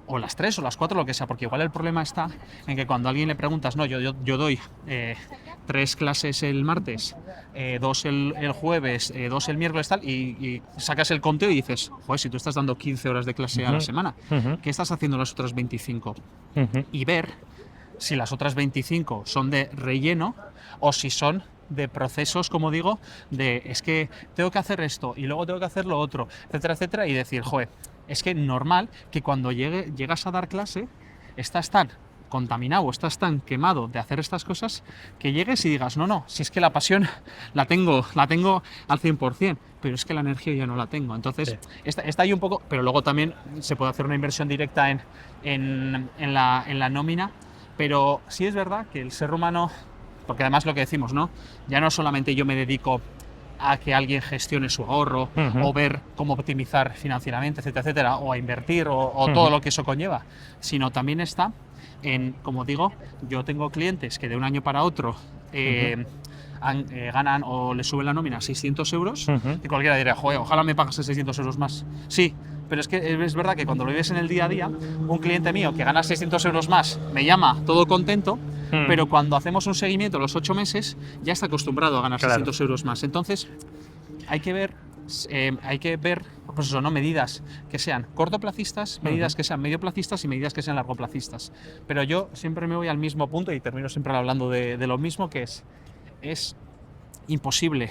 O las 3 o las 4, lo que sea, porque igual el problema está en que cuando a alguien le preguntas, no, yo doy 3 clases el martes, 2 el jueves, 2 el miércoles, tal, y sacas el conteo y dices, joder, si tú estás dando 15 horas de clase a la semana, ¿qué estás haciendo las otras 25? Y ver si las otras 25 son de relleno o si son de procesos, como digo, de es que tengo que hacer esto y luego tengo que hacer lo otro, etcétera, etcétera, y decir, joder, es que normal que cuando llegas a dar clase estás tan contaminado, estás tan quemado de hacer estas cosas que llegues y digas, no, si es que la pasión la tengo al 100%, pero es que la energía ya no la tengo. Entonces, está ahí un poco, pero luego también se puede hacer una inversión directa en la nómina, pero sí es verdad que el ser humano, porque además lo que decimos, ¿no? Ya no solamente yo me dedico a que alguien gestione su ahorro o ver cómo optimizar financieramente, etcétera, etcétera, o a invertir o todo lo que eso conlleva, sino también está como digo, yo tengo clientes que de un año para otro ganan o les suben la nómina 600 euros y cualquiera dirá, joder, ojalá me pagas 600 euros más. Sí, pero es que es verdad que cuando lo vives en el día a día, un cliente mío que gana 600 euros más me llama todo contento, pero cuando hacemos un seguimiento los 8 meses ya está acostumbrado a ganar 600 euros más. Entonces hay que ver pues eso, ¿no? Medidas que sean cortoplacistas, medidas que sean medioplacistas y medidas que sean largoplacistas. Pero yo siempre me voy al mismo punto y termino siempre hablando de lo mismo, que es imposible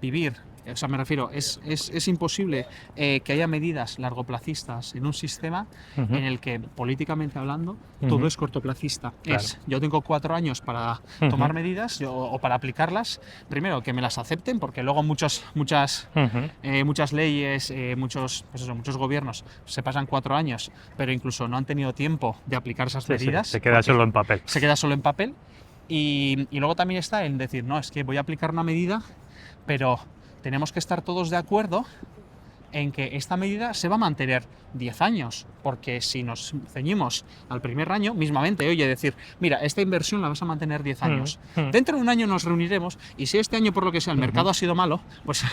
vivir. O sea, me refiero, es imposible que haya medidas largoplacistas en un sistema en el que, políticamente hablando, todo es cortoplacista. Claro. Yo tengo 4 años para tomar medidas o para aplicarlas. Primero, que me las acepten, porque luego muchas leyes, muchos gobiernos se pasan 4 años, pero incluso no han tenido tiempo de aplicar esas medidas. Se queda solo en papel. Se queda solo en papel. Y luego también está en decir, no, es que voy a aplicar una medida, pero tenemos que estar todos de acuerdo en que esta medida se va a mantener 10 años, porque si nos ceñimos al primer año, mismamente, oye, decir, mira, esta inversión la vas a mantener 10 años. Dentro de un año nos reuniremos y si este año, por lo que sea, el mercado ha sido malo, pues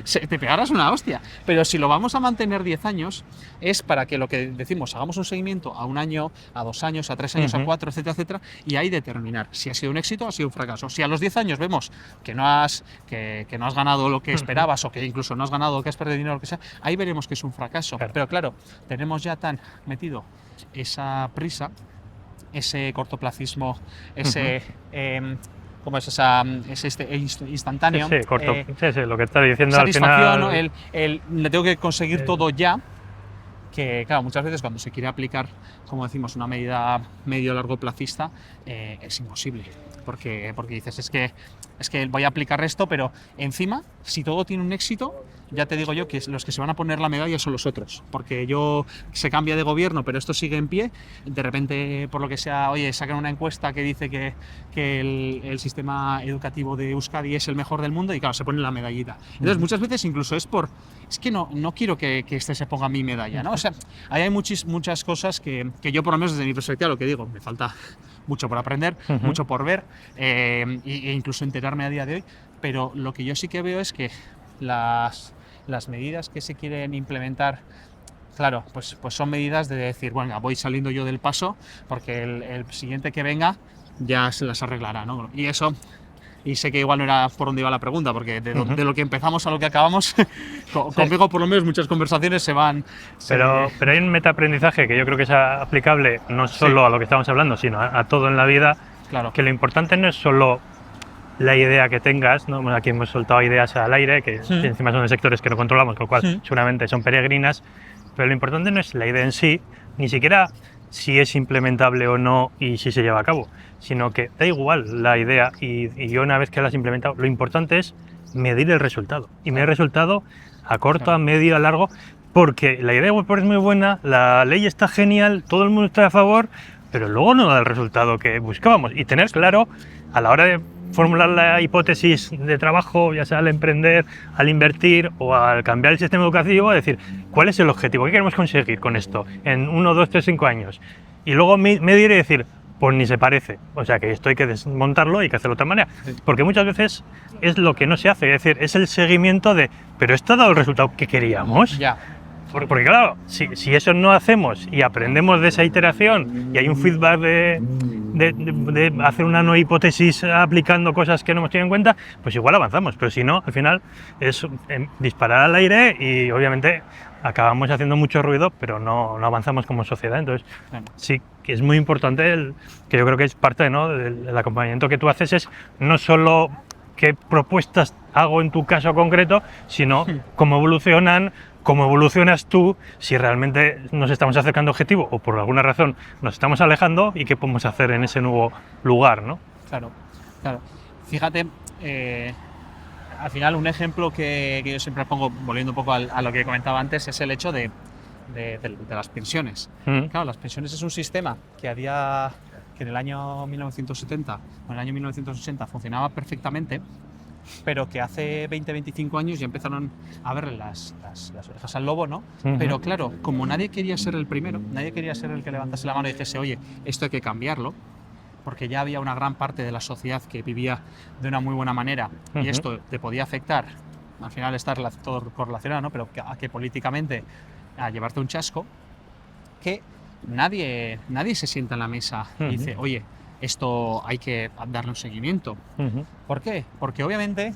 te pegarás una hostia. Pero si lo vamos a mantener 10 años, es para que lo que decimos, hagamos un seguimiento a 1 año, a 2 años, a 3 años, a 4, etcétera, etcétera, y ahí determinar si ha sido un éxito o ha sido un fracaso. Si a los 10 años vemos que no has ganado lo que esperabas o que incluso no has ganado, que has perdido dinero, lo que sea, ahí veremos que es un fracaso. Claro. Pero claro, tenemos ya tan metido esa prisa, ese cortoplacismo, ese ¿cómo es este instantáneo? Sí, lo que está diciendo al satisfacción, final. Le tengo que conseguir todo ya, que claro, muchas veces cuando se quiere aplicar, como decimos, una medida medio-largo placista, es imposible, porque dices, es que voy a aplicar esto, pero encima, si todo tiene un éxito, ya te digo yo que los que se van a poner la medalla son los otros, porque se cambia de gobierno, pero esto sigue en pie, de repente, por lo que sea, oye, sacan una encuesta que dice que el sistema educativo de Euskadi es el mejor del mundo y claro, se pone la medallita. Entonces, muchas veces incluso es que no quiero que este se ponga mi medalla, ¿no? O sea, ahí hay muchas cosas que yo, por lo menos desde mi perspectiva, lo que digo, me falta mucho por aprender, mucho por ver, e incluso enterarme a día de hoy, pero lo que yo sí que veo es que las medidas que se quieren implementar, claro, pues son medidas de decir, bueno, voy saliendo yo del paso porque el siguiente que venga ya se las arreglará, ¿no? Y sé que igual no era por donde iba la pregunta, porque de lo que empezamos a lo que acabamos, conmigo por lo menos muchas conversaciones se van... Pero hay un metaaprendizaje que yo creo que es aplicable no solo a lo que estamos hablando, sino a todo en la vida, Claro. Que lo importante no es solo la idea que tengas, ¿no? Bueno, aquí hemos soltado ideas al aire, que encima son de sectores que no controlamos, con lo cual seguramente son peregrinas, pero lo importante no es la idea en sí, ni siquiera si es implementable o no y si se lleva a cabo, sino que da igual la idea y yo una vez que la has implementado, lo importante es medir el resultado, y medir el resultado a corto, a medio, a largo, porque la idea es muy buena, la ley está genial, todo el mundo está a favor, pero luego no da el resultado que buscábamos, y tener claro a la hora de formular la hipótesis de trabajo, ya sea al emprender, al invertir o al cambiar el sistema educativo, decir, ¿cuál es el objetivo? ¿Qué queremos conseguir con esto en 1, 2, 3, 5 años? Y luego medir y decir, pues ni se parece. O sea que esto hay que desmontarlo y hay que hacerlo de otra manera. Sí. Porque muchas veces es lo que no se hace, es decir, es el seguimiento de, pero ¿esto ha dado el resultado que queríamos? Ya. Porque claro, si eso no hacemos y aprendemos de esa iteración y hay un feedback de hacer una nueva hipótesis aplicando cosas que no hemos tenido en cuenta, pues igual avanzamos, pero si no, al final es disparar al aire y obviamente acabamos haciendo mucho ruido, pero no avanzamos como sociedad. Entonces, Claro. sí que es muy importante, que yo creo que es parte, ¿no?, del acompañamiento que tú haces, es no solo qué propuestas hago en tu caso concreto, sino cómo evolucionan, cómo evolucionas tú, si realmente nos estamos acercando a objetivo o por alguna razón nos estamos alejando y qué podemos hacer en ese nuevo lugar, ¿no? Claro, claro. Fíjate, al final un ejemplo que yo siempre pongo, volviendo un poco a lo que comentaba antes, es el hecho de las pensiones. Claro, las pensiones es un sistema que que en el año 1970 o en el año 1980 funcionaba perfectamente, pero que hace 20-25 años ya empezaron a verle las orejas al lobo, ¿no? Pero claro, como nadie quería ser el primero, nadie quería ser el que levantase la mano y dijese, oye, esto hay que cambiarlo, porque ya había una gran parte de la sociedad que vivía de una muy buena manera y esto te podía afectar, al final está todo correlacionado, ¿no? Pero que políticamente a llevarte un chasco, que nadie se sienta en la mesa y dice, oye, esto hay que darle un seguimiento. ¿Por qué? Porque obviamente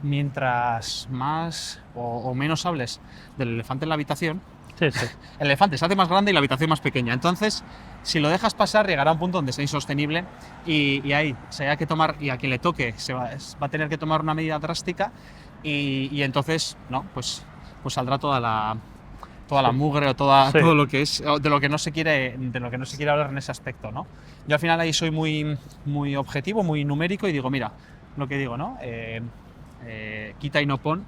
mientras más o menos hables del elefante en la habitación, Sí, sí. el elefante se hace más grande y la habitación más pequeña. Entonces, si lo dejas pasar, llegará a un punto donde sea insostenible y ahí se haya que tomar, y a quien le toque va a tener que tomar una medida drástica y entonces, no, pues saldrá toda la mugre o todo lo que es de lo que no se quiere hablar en ese aspecto, ¿no? Yo al final ahí soy muy objetivo, muy numérico y digo, mira, lo que digo, ¿no? Quita y no pon,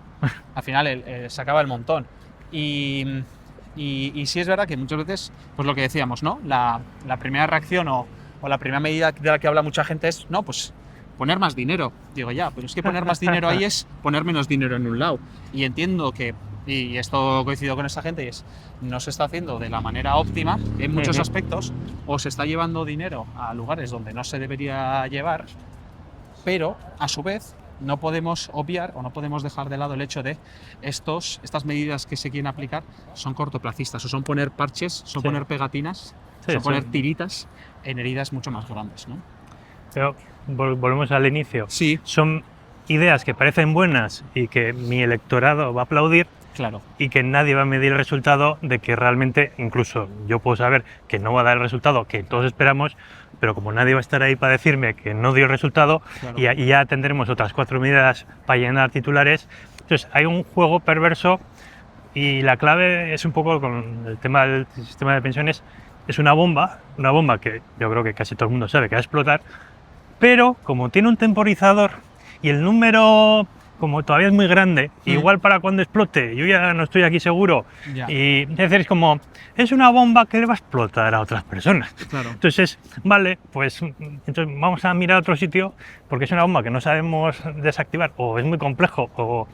al final se acaba el montón. Y sí es verdad que muchas veces, pues lo que decíamos, ¿no? La primera reacción o la primera medida de la que habla mucha gente es, no, pues poner más dinero. Digo, ya, pero es que poner más dinero ahí es poner menos dinero en un lado. Y entiendo que, y esto coincido con esa gente, no se está haciendo de la manera óptima en muchos aspectos, o se está llevando dinero a lugares donde no se debería llevar, pero a su vez no podemos obviar o no podemos dejar de lado el hecho de estas medidas que se quieren aplicar son cortoplacistas, o son poner parches, son poner pegatinas, son poner tiritas en heridas mucho más grandes, ¿no? Pero volvemos al inicio. Sí. Son ideas que parecen buenas y que mi electorado va a aplaudir, Claro. Y que nadie va a medir el resultado de que realmente, incluso yo puedo saber que no va a dar el resultado que todos esperamos, pero como nadie va a estar ahí para decirme que no dio el resultado, Claro. y ya tendremos otras 4 medidas para llenar titulares. Entonces hay un juego perverso y la clave es un poco con el tema del sistema de pensiones. Es una bomba que yo creo que casi todo el mundo sabe que va a explotar, pero como tiene un temporizador y el número como todavía es muy grande, igual para cuando explote, yo ya no estoy aquí seguro, y es decir, es como, es una bomba que le va a explotar a otras personas. Claro. Entonces, vale, pues entonces vamos a mirar a otro sitio, porque es una bomba que no sabemos desactivar, o es muy complejo, o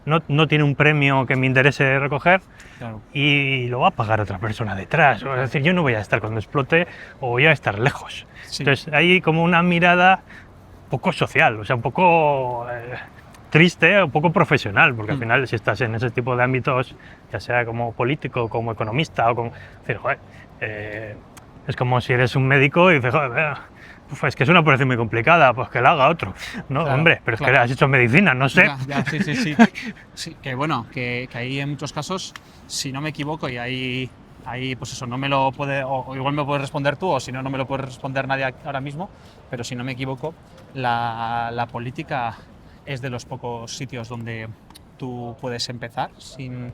no tiene un premio que me interese recoger, Claro. y lo va a pagar otra persona detrás. Es decir, yo no voy a estar cuando explote, o voy a estar lejos. Sí. Entonces, hay como una mirada poco social, o sea, un poco triste, un poco profesional, porque al final si estás en ese tipo de ámbitos, ya sea como político, como economista, o como... Es decir, joder, es como si eres un médico y dices, joder, es que es una operación muy complicada, pues que la haga otro. No, Claro, hombre, pero claro. es que has hecho medicina, no sé. Sí. Sí, que bueno, que ahí en muchos casos, si no me equivoco, y ahí pues eso, no me lo puede, o igual me lo puedes responder tú, o si no, no me lo puede responder nadie ahora mismo, pero si no me equivoco, la política es de los pocos sitios donde tú puedes empezar sin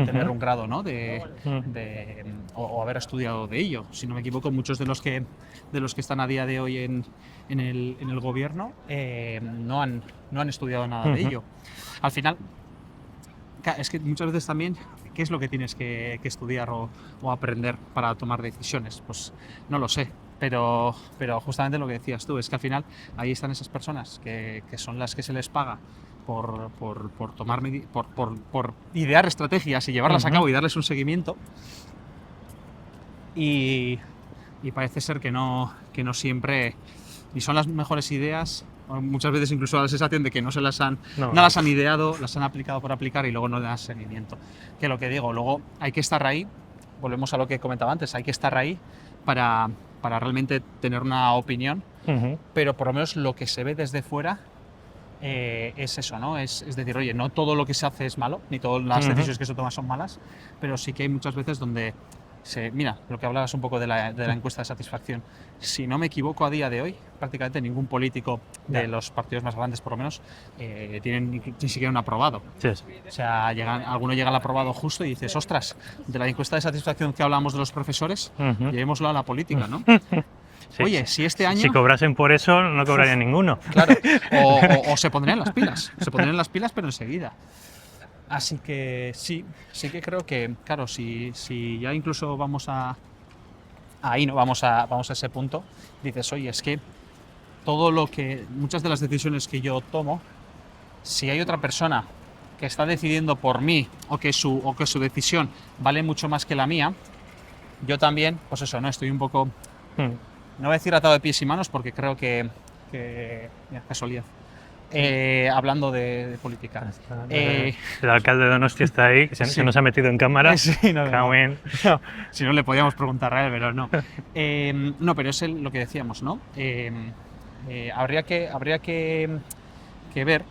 tener un grado, ¿no? o haber estudiado de ello. Si no me equivoco, muchos de los que están a día de hoy en el gobierno no han estudiado nada de ello. Al final, es que muchas veces también, ¿qué es lo que tienes que estudiar o aprender para tomar decisiones? Pues no lo sé. Pero justamente lo que decías tú, es que al final ahí están esas personas que son las que se les paga por idear estrategias y llevarlas a cabo y darles un seguimiento. Y y parece ser que no siempre ni son las mejores ideas, o muchas veces incluso da la sensación de que no las han ideado, las han aplicado por aplicar y luego no le dan seguimiento. Que lo que digo, luego hay que estar ahí, volvemos a lo que comentaba antes, hay que estar ahí para realmente tener una opinión, pero por lo menos lo que se ve desde fuera es eso, ¿no? Es decir, oye, no todo lo que se hace es malo, ni todas las decisiones que se toman son malas, pero sí que hay muchas veces donde mira, lo que hablabas un poco de la encuesta de satisfacción. Si no me equivoco, a día de hoy, prácticamente ningún político de los partidos más grandes, por lo menos, tienen ni siquiera un aprobado. Sí. O sea, alguno llega al aprobado justo y dices, ostras, de la encuesta de satisfacción que hablamos de los profesores, llevémoslo a la política, ¿no? Sí, oye, si este año... Si cobrasen por eso, no cobraría ninguno. Claro, o se pondrían las pilas. Se pondrían las pilas, pero enseguida. Así que sí que creo que, claro, si ya incluso vamos a ese punto, dices, oye, es que muchas de las decisiones que yo tomo, si hay otra persona que está decidiendo por mí o que su decisión vale mucho más que la mía, yo también, pues eso, ¿no? Estoy un poco, no voy a decir atado de pies y manos porque creo que mira, casualidad. Hablando de política. El alcalde de Donosti está ahí, se nos ha metido en cámara. Sí, no, si no le podíamos preguntar a él, pero no. No, pero es lo que decíamos, ¿no? Habría que ver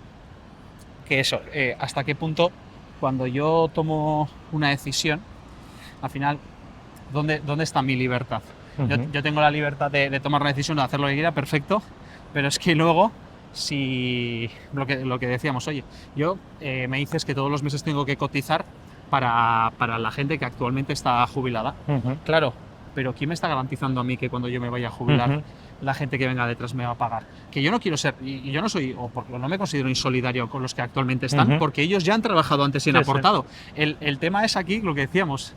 que eso, hasta qué punto cuando yo tomo una decisión, al final, ¿dónde está mi libertad? Yo tengo la libertad de tomar una decisión, de hacer lo que quiera, perfecto, pero es que luego si lo que decíamos, oye, yo me dices que todos los meses tengo que cotizar para la gente que actualmente está jubilada. Claro, pero ¿quién me está garantizando a mí que cuando yo me vaya a jubilar la gente que venga detrás me va a pagar? Que yo no quiero ser, y yo no soy, o no me considero insolidario con los que actualmente están, porque ellos ya han trabajado antes y han aportado. El tema es aquí, lo que decíamos,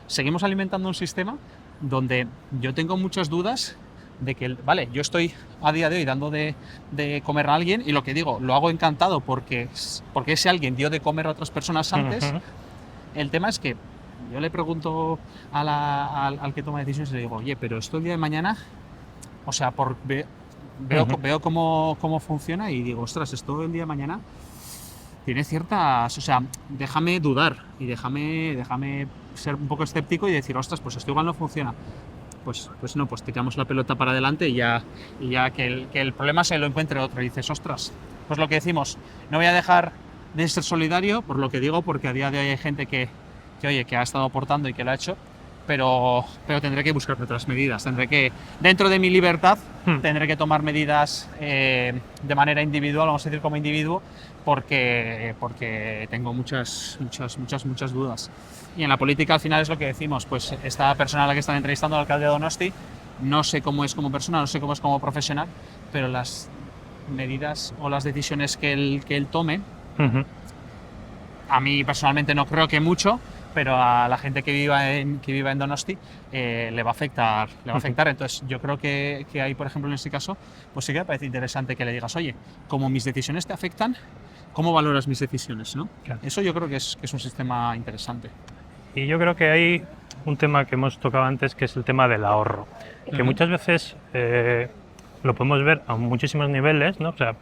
seguimos alimentando un sistema donde yo tengo muchas dudas de que, vale, yo estoy a día de hoy dando de comer a alguien y lo que digo, lo hago encantado porque ese alguien dio de comer a otras personas antes. El tema es que yo le pregunto al que toma decisiones y le digo, oye, pero esto el día de mañana, o sea, veo cómo funciona y digo, ostras, esto el día de mañana tiene ciertas, o sea, déjame dudar y déjame ser un poco escéptico y decir, ostras, pues esto igual no funciona. Pues no, pues tiramos la pelota para adelante y ya que el problema se lo encuentre otro y dices, ostras, pues lo que decimos, no voy a dejar de ser solidario, por lo que digo, porque a día de hoy hay gente que ha estado aportando y que lo ha hecho, pero tendré que buscar otras medidas, tendré que, dentro de mi libertad, tendré que tomar medidas de manera individual, vamos a decir como individuo, porque tengo muchas dudas. Y en la política al final es lo que decimos, pues esta persona a la que están entrevistando, al alcalde de Donosti, no sé cómo es como persona, no sé cómo es como profesional, pero las medidas o las decisiones que él tome, a mí personalmente no creo que mucho, pero a la gente que viva en Donosti le va a afectar. Entonces yo creo que ahí, por ejemplo, en este caso, pues sí que me parece interesante que le digas, oye, como mis decisiones te afectan, ¿cómo valoras mis decisiones? ¿No? Claro. Eso yo creo que es un sistema interesante. Y yo creo que hay un tema que hemos tocado antes, que es el tema del ahorro, que muchas veces lo podemos ver a muchísimos niveles, ¿no? O sea,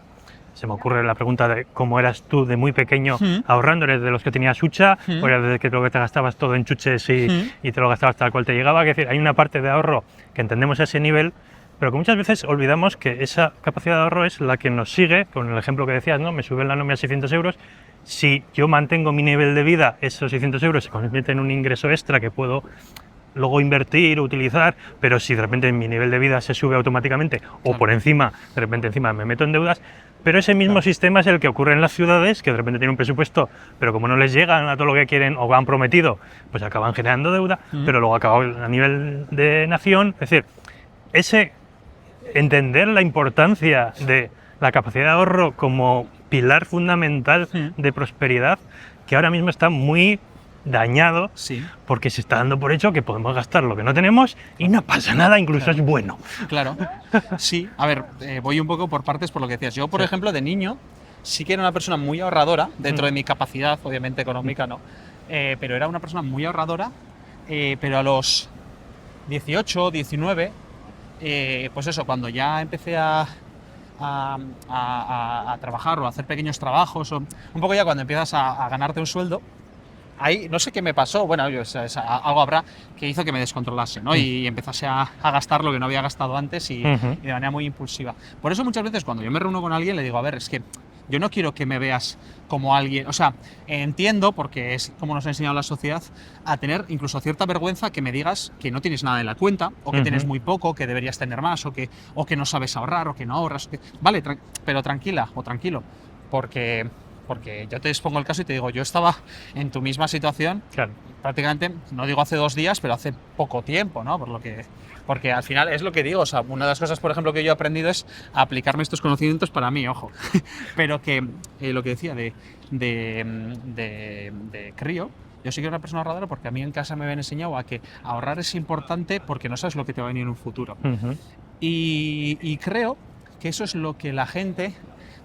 se me ocurre la pregunta de cómo eras tú de muy pequeño ahorrando, ¿eres de los que tenías hucha o eras de lo que te gastabas todo en chuches y te lo gastabas tal cual te llegaba? Es decir, hay una parte de ahorro que entendemos a ese nivel, pero que muchas veces olvidamos que esa capacidad de ahorro es la que nos sigue, con el ejemplo que decías, ¿no? Me sube la nómina a 600 euros, si yo mantengo mi nivel de vida, esos 600 euros se convierten en un ingreso extra que puedo luego invertir o utilizar, pero si de repente mi nivel de vida se sube automáticamente o por encima, de repente encima me meto en deudas, pero ese mismo sistema es el que ocurre en las ciudades, que de repente tienen un presupuesto, pero como no les llegan a todo lo que quieren o han prometido, pues acaban generando deuda, pero luego acaban a nivel de nación. Es decir, entender la importancia de la capacidad de ahorro como pilar fundamental de prosperidad, que ahora mismo está muy dañado, porque se está dando por hecho que podemos gastar lo que no tenemos y no pasa nada, incluso es bueno. Claro, sí. A ver, voy un poco por partes por lo que decías. Yo, por ejemplo, de niño, sí que era una persona muy ahorradora, dentro de mi capacidad, obviamente económica, no, pero era una persona muy ahorradora, pero a los 18, 19, pues eso, cuando ya empecé a trabajar o a hacer pequeños trabajos, o un poco ya cuando empiezas a ganarte un sueldo, ahí no sé qué me pasó, bueno, algo habrá que hizo que me descontrolase, ¿no? Y empezase a gastar lo que no había gastado antes y de manera muy impulsiva. Por eso muchas veces cuando yo me reúno con alguien le digo, a ver, es que yo no quiero que me veas como alguien, o sea, entiendo, porque es como nos ha enseñado la sociedad, a tener incluso cierta vergüenza que me digas que no tienes nada en la cuenta, o que tienes muy poco, que deberías tener más, o que no sabes ahorrar, o que no ahorras. Vale, pero tranquila o tranquilo, porque yo te expongo el caso y te digo, yo estaba en tu misma situación, Claro. prácticamente, no digo hace 2 días, pero hace poco tiempo, ¿no? Porque al final es lo que digo, o sea, una de las cosas, por ejemplo, que yo he aprendido es aplicarme estos conocimientos para mí, ojo. Pero que lo que decía de crío, yo sí que era una persona ahorradora porque a mí en casa me habían enseñado a que ahorrar es importante porque no sabes lo que te va a venir en un futuro. Y creo que eso es lo que la gente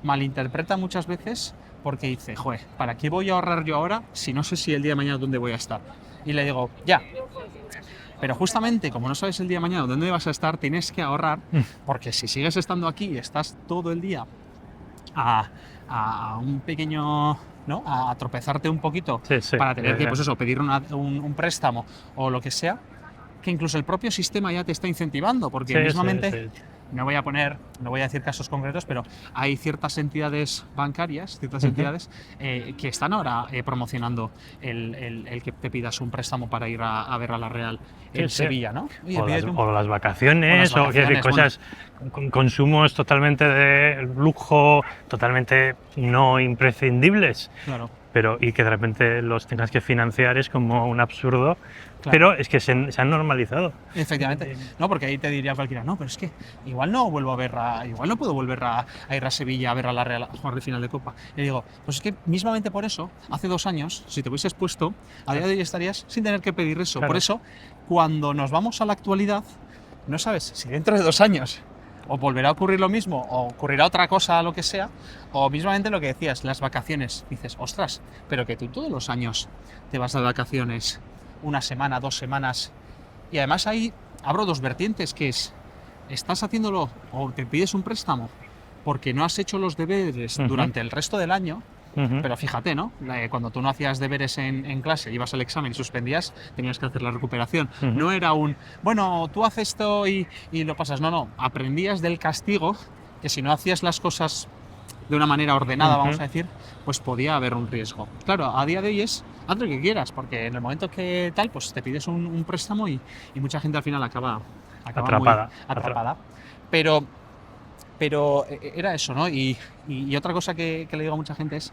malinterpreta muchas veces, porque dice, joder, ¿para qué voy a ahorrar yo ahora si no sé si el día de mañana dónde voy a estar? Y le digo, ya, pero justamente como no sabes el día de mañana dónde vas a estar, tienes que ahorrar, porque si sigues estando aquí y estás todo el día a un pequeño, ¿no? A tropezarte un poquito para tener que, pues eso, pedir un préstamo o lo que sea, que incluso el propio sistema ya te está incentivando, porque mismamente... No voy a decir casos concretos, pero hay ciertas entidades bancarias, ciertas entidades que están ahora promocionando el que te pidas un préstamo para ir a ver a la Real en Sevilla, ¿no? O las vacaciones, o cosas, consumos totalmente de lujo, totalmente no imprescindibles. Claro. Y que de repente los tengas que financiar es como un absurdo. Claro. Pero es que se han normalizado. Efectivamente. No, porque ahí te diría cualquiera, no, pero es que igual no puedo volver a ir a Sevilla a ver a la Real a jugar de final de Copa. Y digo, pues es que mismamente por eso, hace 2 años, si te hubieses puesto, a día de hoy estarías sin tener que pedir eso. Claro. Por eso, cuando nos vamos a la actualidad, no sabes si dentro de 2 años o volverá a ocurrir lo mismo, o ocurrirá otra cosa, lo que sea, o mismamente lo que decías, las vacaciones. Dices, ostras, pero que tú todos los años te vas de vacaciones 1 semana, 2 semanas, y además ahí abro 2 vertientes, que es, estás haciéndolo o te pides un préstamo porque no has hecho los deberes durante el resto del año, pero fíjate, ¿no? Cuando tú no hacías deberes en clase, ibas al examen y suspendías, tenías que hacer la recuperación. No era bueno, tú haces esto y lo pasas. No, aprendías del castigo, que si no hacías las cosas de una manera ordenada, vamos a decir, pues podía haber un riesgo. Claro, a día de hoy es, haz lo que quieras, porque en el momento que tal, pues te pides un préstamo y mucha gente al final acaba atrapada. Muy atrapada. Pero era eso, ¿no? Y otra cosa que le digo a mucha gente es,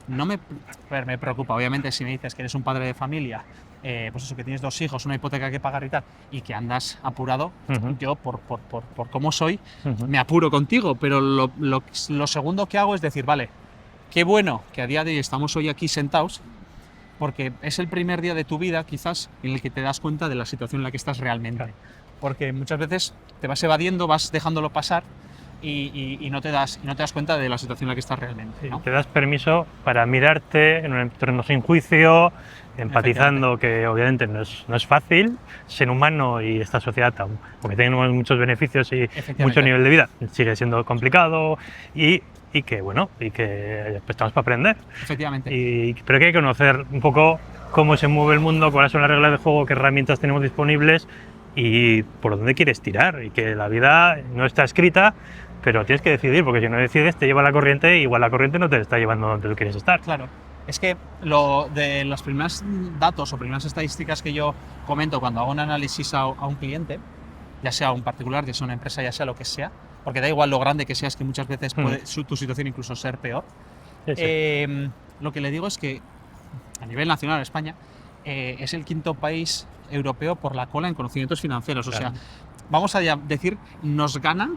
me preocupa, obviamente, si me dices que eres un padre de familia, pues eso, que tienes 2 hijos, una hipoteca que pagar y tal, y que andas apurado, yo por cómo soy, me apuro contigo, pero lo segundo que hago es decir, vale, qué bueno que a día de hoy estamos hoy aquí sentados, porque es el primer día de tu vida, quizás, en el que te das cuenta de la situación en la que estás realmente. Porque muchas veces te vas evadiendo, vas dejándolo pasar, y no te das cuenta de la situación en la que estás realmente, ¿no? Te das permiso para mirarte en un entorno sin juicio, empatizando, que obviamente no es fácil, ser humano y esta sociedad, porque tenemos muchos beneficios y mucho nivel de vida, sigue siendo complicado y que pues, estamos para aprender. Efectivamente. Pero que hay que conocer un poco cómo se mueve el mundo, cuáles son las reglas de juego, qué herramientas tenemos disponibles y por dónde quieres tirar, y que la vida no está escrita, pero tienes que decidir, porque si no decides te lleva la corriente, y igual la corriente no te está llevando donde tú quieres estar. Claro, es que lo de los primeros datos o primeras estadísticas que yo comento cuando hago un análisis a un cliente, ya sea un particular, ya sea una empresa, ya sea lo que sea, porque da igual lo grande que seas, que muchas veces puede tu situación incluso ser peor. Lo que le digo es que a nivel nacional España es el 5.º país europeo por la cola en conocimientos financieros. O sea, vamos a decir, nos ganan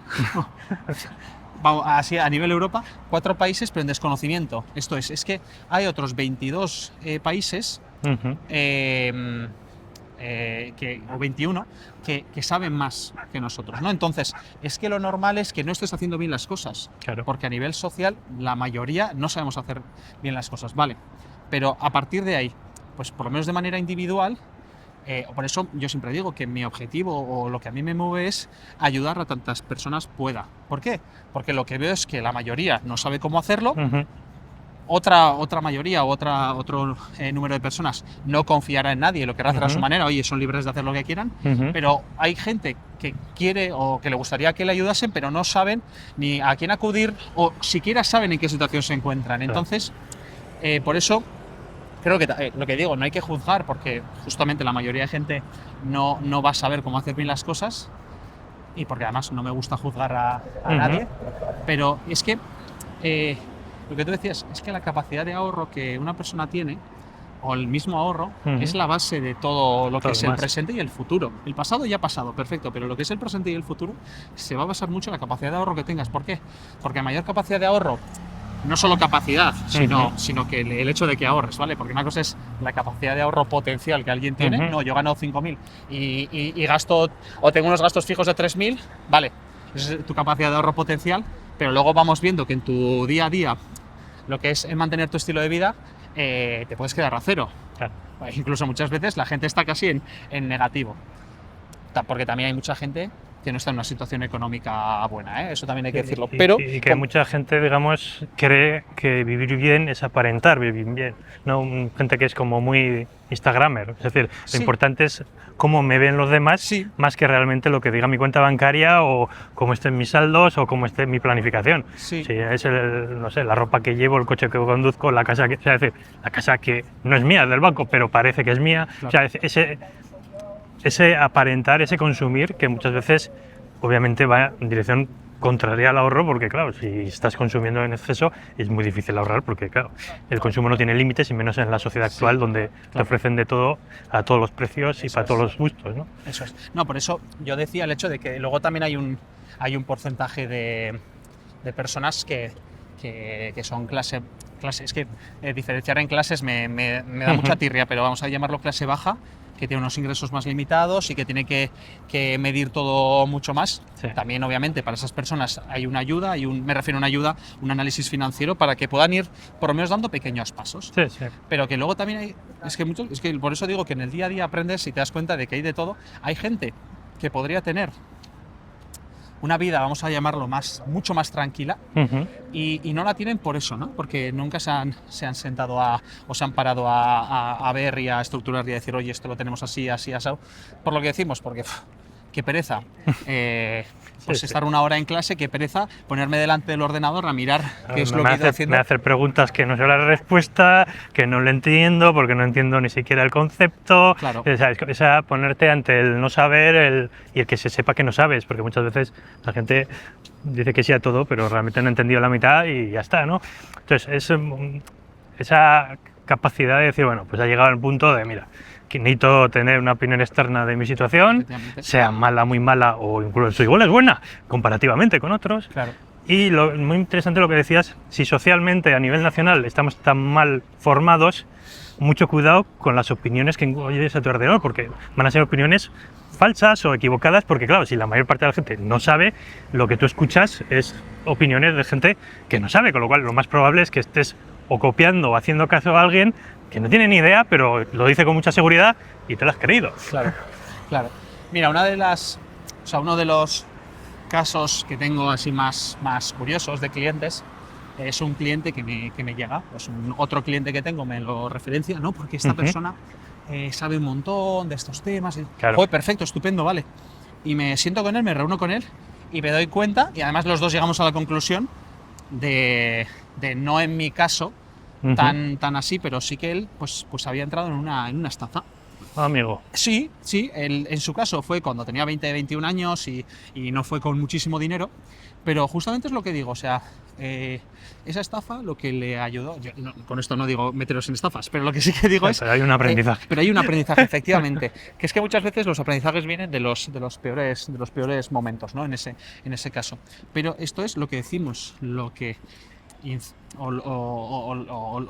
así a nivel Europa 4 países, pero en desconocimiento. Esto es que hay otros 22 países o 21 que saben más que nosotros, ¿no? Entonces, es que lo normal es que no estés haciendo bien las cosas, porque a nivel social la mayoría no sabemos hacer bien las cosas, ¿vale? Pero a partir de ahí, pues por lo menos de manera individual, Por eso yo siempre digo que mi objetivo o lo que a mí me mueve es ayudar a tantas personas pueda. ¿Por qué? Porque lo que veo es que la mayoría no sabe cómo hacerlo, otra mayoría o otro número de personas no confiará en nadie, lo querrá hacer a su manera, oye, son libres de hacer lo que quieran, pero hay gente que quiere o que le gustaría que le ayudasen, pero no saben ni a quién acudir o siquiera saben en qué situación se encuentran. Entonces, por eso creo que lo que digo, no hay que juzgar porque justamente la mayoría de gente no va a saber cómo hacer bien las cosas y porque además no me gusta juzgar a nadie, pero es que lo que tú decías es que la capacidad de ahorro que una persona tiene o el mismo ahorro es la base de todo lo que es el presente y el futuro. El pasado ya ha pasado, perfecto, pero lo que es el presente y el futuro se va a basar mucho en la capacidad de ahorro que tengas. ¿Por qué? Porque a mayor capacidad de ahorro, no solo capacidad, sino que el hecho de que ahorres, ¿vale? Porque una cosa es la capacidad de ahorro potencial que alguien tiene. No, yo gano 5.000 y gasto, o tengo unos gastos fijos de 3.000, vale, esa es tu capacidad de ahorro potencial, pero luego vamos viendo que en tu día a día, lo que es mantener tu estilo de vida, te puedes quedar a cero. Claro. Incluso muchas veces la gente está casi en negativo, porque también hay mucha gente que no está en una situación económica buena, eso también hay que decirlo. Pero y que mucha gente, digamos, cree que vivir bien es aparentar vivir bien, ¿no? Gente que es como muy instagramer, es decir, lo importante es cómo me ven los demás, más que realmente lo que diga mi cuenta bancaria o cómo estén mis saldos o cómo esté mi planificación. Si es no sé, la ropa que llevo, el coche que conduzco, la casa que, o sea, es decir, la casa que no es mía, es del banco, pero parece que es mía. Claro. O sea, ese aparentar, ese consumir, que muchas veces obviamente va en dirección contraria al ahorro, porque claro, si estás consumiendo en exceso es muy difícil ahorrar, porque claro, el consumo no tiene límites y menos en la sociedad actual donde te ofrecen de todo a todos los precios y para todos los gustos, ¿no? Eso es. No, por eso yo decía el hecho de que luego también hay un porcentaje de personas que son clase, es que diferenciar en clases me da mucha tirria, pero vamos a llamarlo clase baja, que tiene unos ingresos más limitados y que tiene que medir todo mucho más. También, obviamente, para esas personas hay una ayuda, me refiero a una ayuda, un análisis financiero para que puedan ir por lo menos dando pequeños pasos. Pero que luego también hay, es que por eso digo que en el día a día aprendes y te das cuenta de que hay de todo. Hay gente que podría tener una vida, vamos a llamarlo mucho más tranquila, y no la tienen por eso, ¿no? Porque nunca se han sentado o se han parado a ver y a estructurar y a decir, oye, esto lo tenemos así, asado. Por lo que decimos, porque qué pereza. Estar una hora en clase, qué pereza ponerme delante del ordenador a mirar qué es lo que he ido haciendo. Me hacer preguntas que no sé la respuesta, que no lo entiendo, porque no entiendo ni siquiera el concepto. Claro. Esa ponerte ante el no saber y el que se sepa que no sabes, porque muchas veces la gente dice que sí a todo, pero realmente no ha entendido la mitad y ya está, ¿no? Entonces, esa capacidad de decir, bueno, pues ha llegado al punto de, mira, que necesito tener una opinión externa de mi situación, sea mala, muy mala o incluso igual es buena comparativamente con otros. Claro. Y muy interesante lo que decías, si socialmente a nivel nacional estamos tan mal formados, mucho cuidado con las opiniones que oyes a tu alrededor, porque van a ser opiniones falsas o equivocadas, porque claro, si la mayor parte de la gente no sabe, lo que tú escuchas es opiniones de gente que no sabe, con lo cual lo más probable es que estés o copiando o haciendo caso a alguien que no tiene ni idea, pero lo dice con mucha seguridad y te lo has creído. Claro. Mira, uno de los casos que tengo así más curiosos de clientes es un cliente que me llega, pues otro cliente que tengo me lo referencia, ¿no? Porque esta persona sabe un montón de estos temas. Joder, perfecto, estupendo, vale. Y me siento con él, me reúno con él y me doy cuenta, y además los dos llegamos a la conclusión de no en mi caso tan así, pero sí que él pues había entrado en una estafa. Amigo. Sí, en su caso fue cuando tenía 21 años y no fue con muchísimo dinero, pero justamente es lo que digo, o sea, esa estafa lo que le ayudó, con esto no digo meteros en estafas, pero lo que sí que digo es... Pero hay un aprendizaje. Pero hay un aprendizaje, efectivamente, que es que muchas veces los aprendizajes vienen de los peores momentos, ¿no? En ese caso. Pero esto es lo que decimos, lo que... O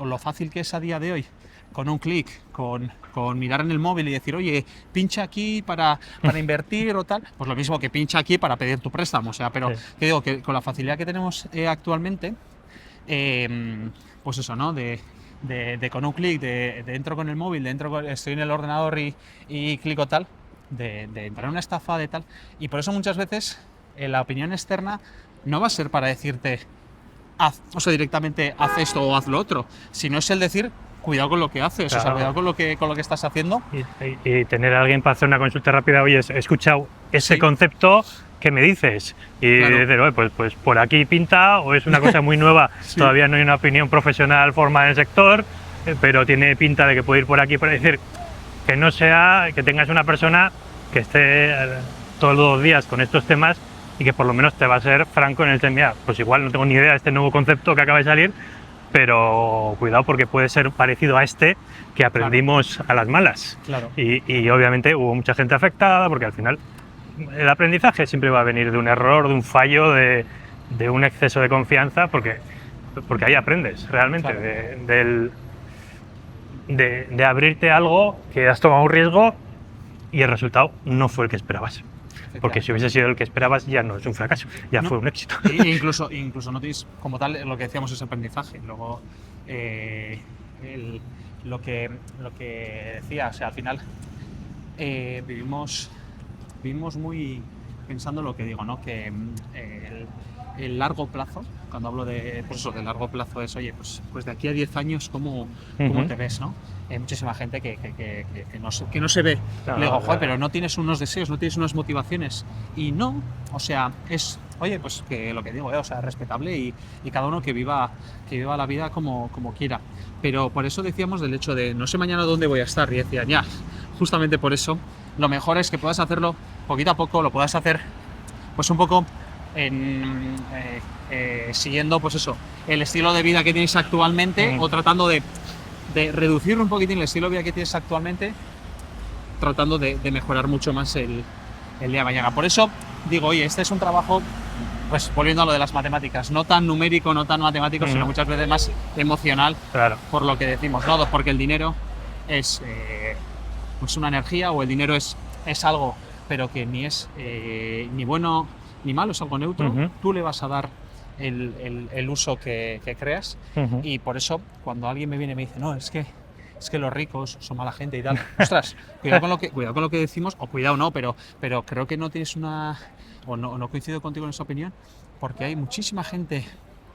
lo fácil que es a día de hoy, con un clic, con mirar en el móvil y decir, oye, pincha aquí para invertir o tal, pues lo mismo que pincha aquí para pedir tu préstamo, o sea, pero que digo que con la facilidad que tenemos actualmente, pues eso, ¿no? De con un clic, de entro con el móvil, estoy en el ordenador y clico tal, de entrar en una estafa de tal. Y por eso muchas veces la opinión externa no va a ser para decirte, directamente haz esto o haz lo otro, sino es el decir, cuidado con lo que haces, Claro. cuidado con lo que estás haciendo. Y tener a alguien para hacer una consulta rápida, oye, he escuchado ese Sí. concepto, ¿qué me dices? Y Claro. decir, oye, pues por aquí pinta, o es una cosa muy nueva, Sí. todavía no hay una opinión profesional formada en el sector, pero tiene pinta de que puede ir por aquí, por ahí. Es decir, que no sea, que tengas una persona que esté todos los días con estos temas y que por lo menos te va a ser franco en el tema, mira, pues igual no tengo ni idea de este nuevo concepto que acaba de salir, pero cuidado porque puede ser parecido a este que aprendimos a las malas. Claro. Y obviamente hubo mucha gente afectada porque al final el aprendizaje siempre va a venir de un error, de un fallo, de un exceso de confianza, porque ahí aprendes realmente, Claro. de abrirte a algo que has tomado un riesgo y el resultado no fue el que esperabas. Porque si hubiese sido el que esperabas ya no es un fracaso, ya No. fue un éxito. Incluso no tienes, como tal, lo que decíamos es aprendizaje. Luego, lo que decía, o sea, al final vivimos muy pensando lo que digo, ¿no? Que el largo plazo, cuando hablo de, pues eso, de largo plazo es, oye, pues de aquí a 10 años, ¿cómo te ves, no? Hay muchísima gente que no se ve. Claro, Le digo, joder, claro. pero no tienes unos deseos, no tienes unas motivaciones. Y no, o sea, es, oye, pues que lo que digo, o sea, respetable y cada uno que viva la vida como quiera. Pero por eso decíamos del hecho de no sé mañana dónde voy a estar. Y decían, ya, justamente por eso, lo mejor es que puedas hacerlo poquito a poco, lo puedas hacer pues un poco siguiendo pues eso, el estilo de vida que tienes actualmente o tratando de reducir un poquitín el estilo de vida que tienes actualmente, tratando de mejorar mucho más el día de mañana. Por eso digo, oye, este es un trabajo, pues volviendo a lo de las matemáticas, no tan numérico, no tan matemático, sino muchas veces más emocional, Claro. por lo que decimos, ¿no? Porque el dinero es pues una energía, o el dinero es algo, pero que ni es ni bueno ni malo, es algo neutro. Tú le vas a dar el uso que creas. Y por eso cuando alguien me viene y me dice, no, es que los ricos son mala gente y tal, ostras, cuidado con lo que decimos, o cuidado no, pero creo que no tienes no coincido contigo en esa opinión, porque hay muchísima gente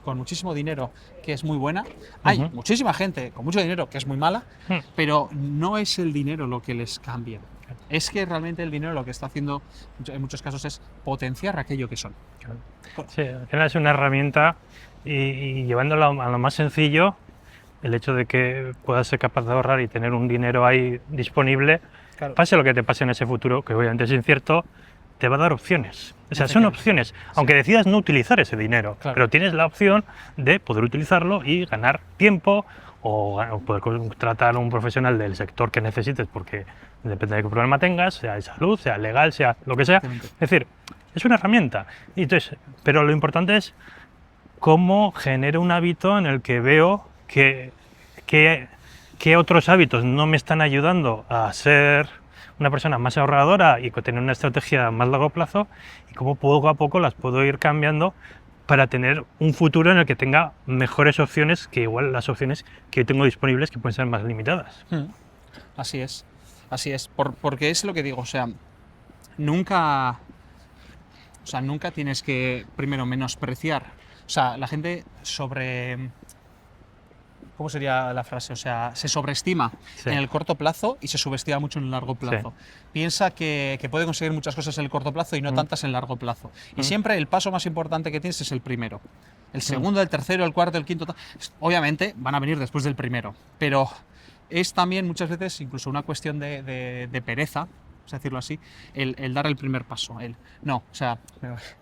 con muchísimo dinero que es muy buena, hay muchísima gente con mucho dinero que es muy mala, pero no es el dinero lo que les cambia. Es que realmente el dinero lo que está haciendo en muchos casos es potenciar aquello que son. Sí, al final es una herramienta y llevándolo a lo más sencillo, el hecho de que puedas ser capaz de ahorrar y tener un dinero ahí disponible, Claro. pase lo que te pase en ese futuro, que obviamente es incierto, te va a dar opciones. O sea, son opciones, aunque decidas no utilizar ese dinero, Claro. pero tienes la opción de poder utilizarlo y ganar tiempo o poder contratar a un profesional del sector que necesites, porque depende de qué problema tengas, sea de salud, sea legal, sea lo que sea. Exactamente. Es decir, es una herramienta. Y entonces, pero lo importante es cómo genero un hábito en el que veo que otros hábitos no me están ayudando a ser una persona más ahorradora y tener una estrategia a más largo plazo, y cómo poco a poco las puedo ir cambiando para tener un futuro en el que tenga mejores opciones que igual las opciones que tengo disponibles, que pueden ser más limitadas. Así es, porque es lo que digo, o sea, nunca tienes que primero menospreciar, o sea, la gente ¿cómo sería la frase? O sea, se sobreestima en el corto plazo y se subestima mucho en el largo plazo. Piensa que puede conseguir muchas cosas en el corto plazo y no tantas en el largo plazo. Y siempre el paso más importante que tienes es el primero. El segundo, el tercero, el cuarto, el quinto, obviamente van a venir después del primero, pero es también muchas veces incluso una cuestión de pereza, vamos a decirlo así, el dar el primer paso. No, o sea,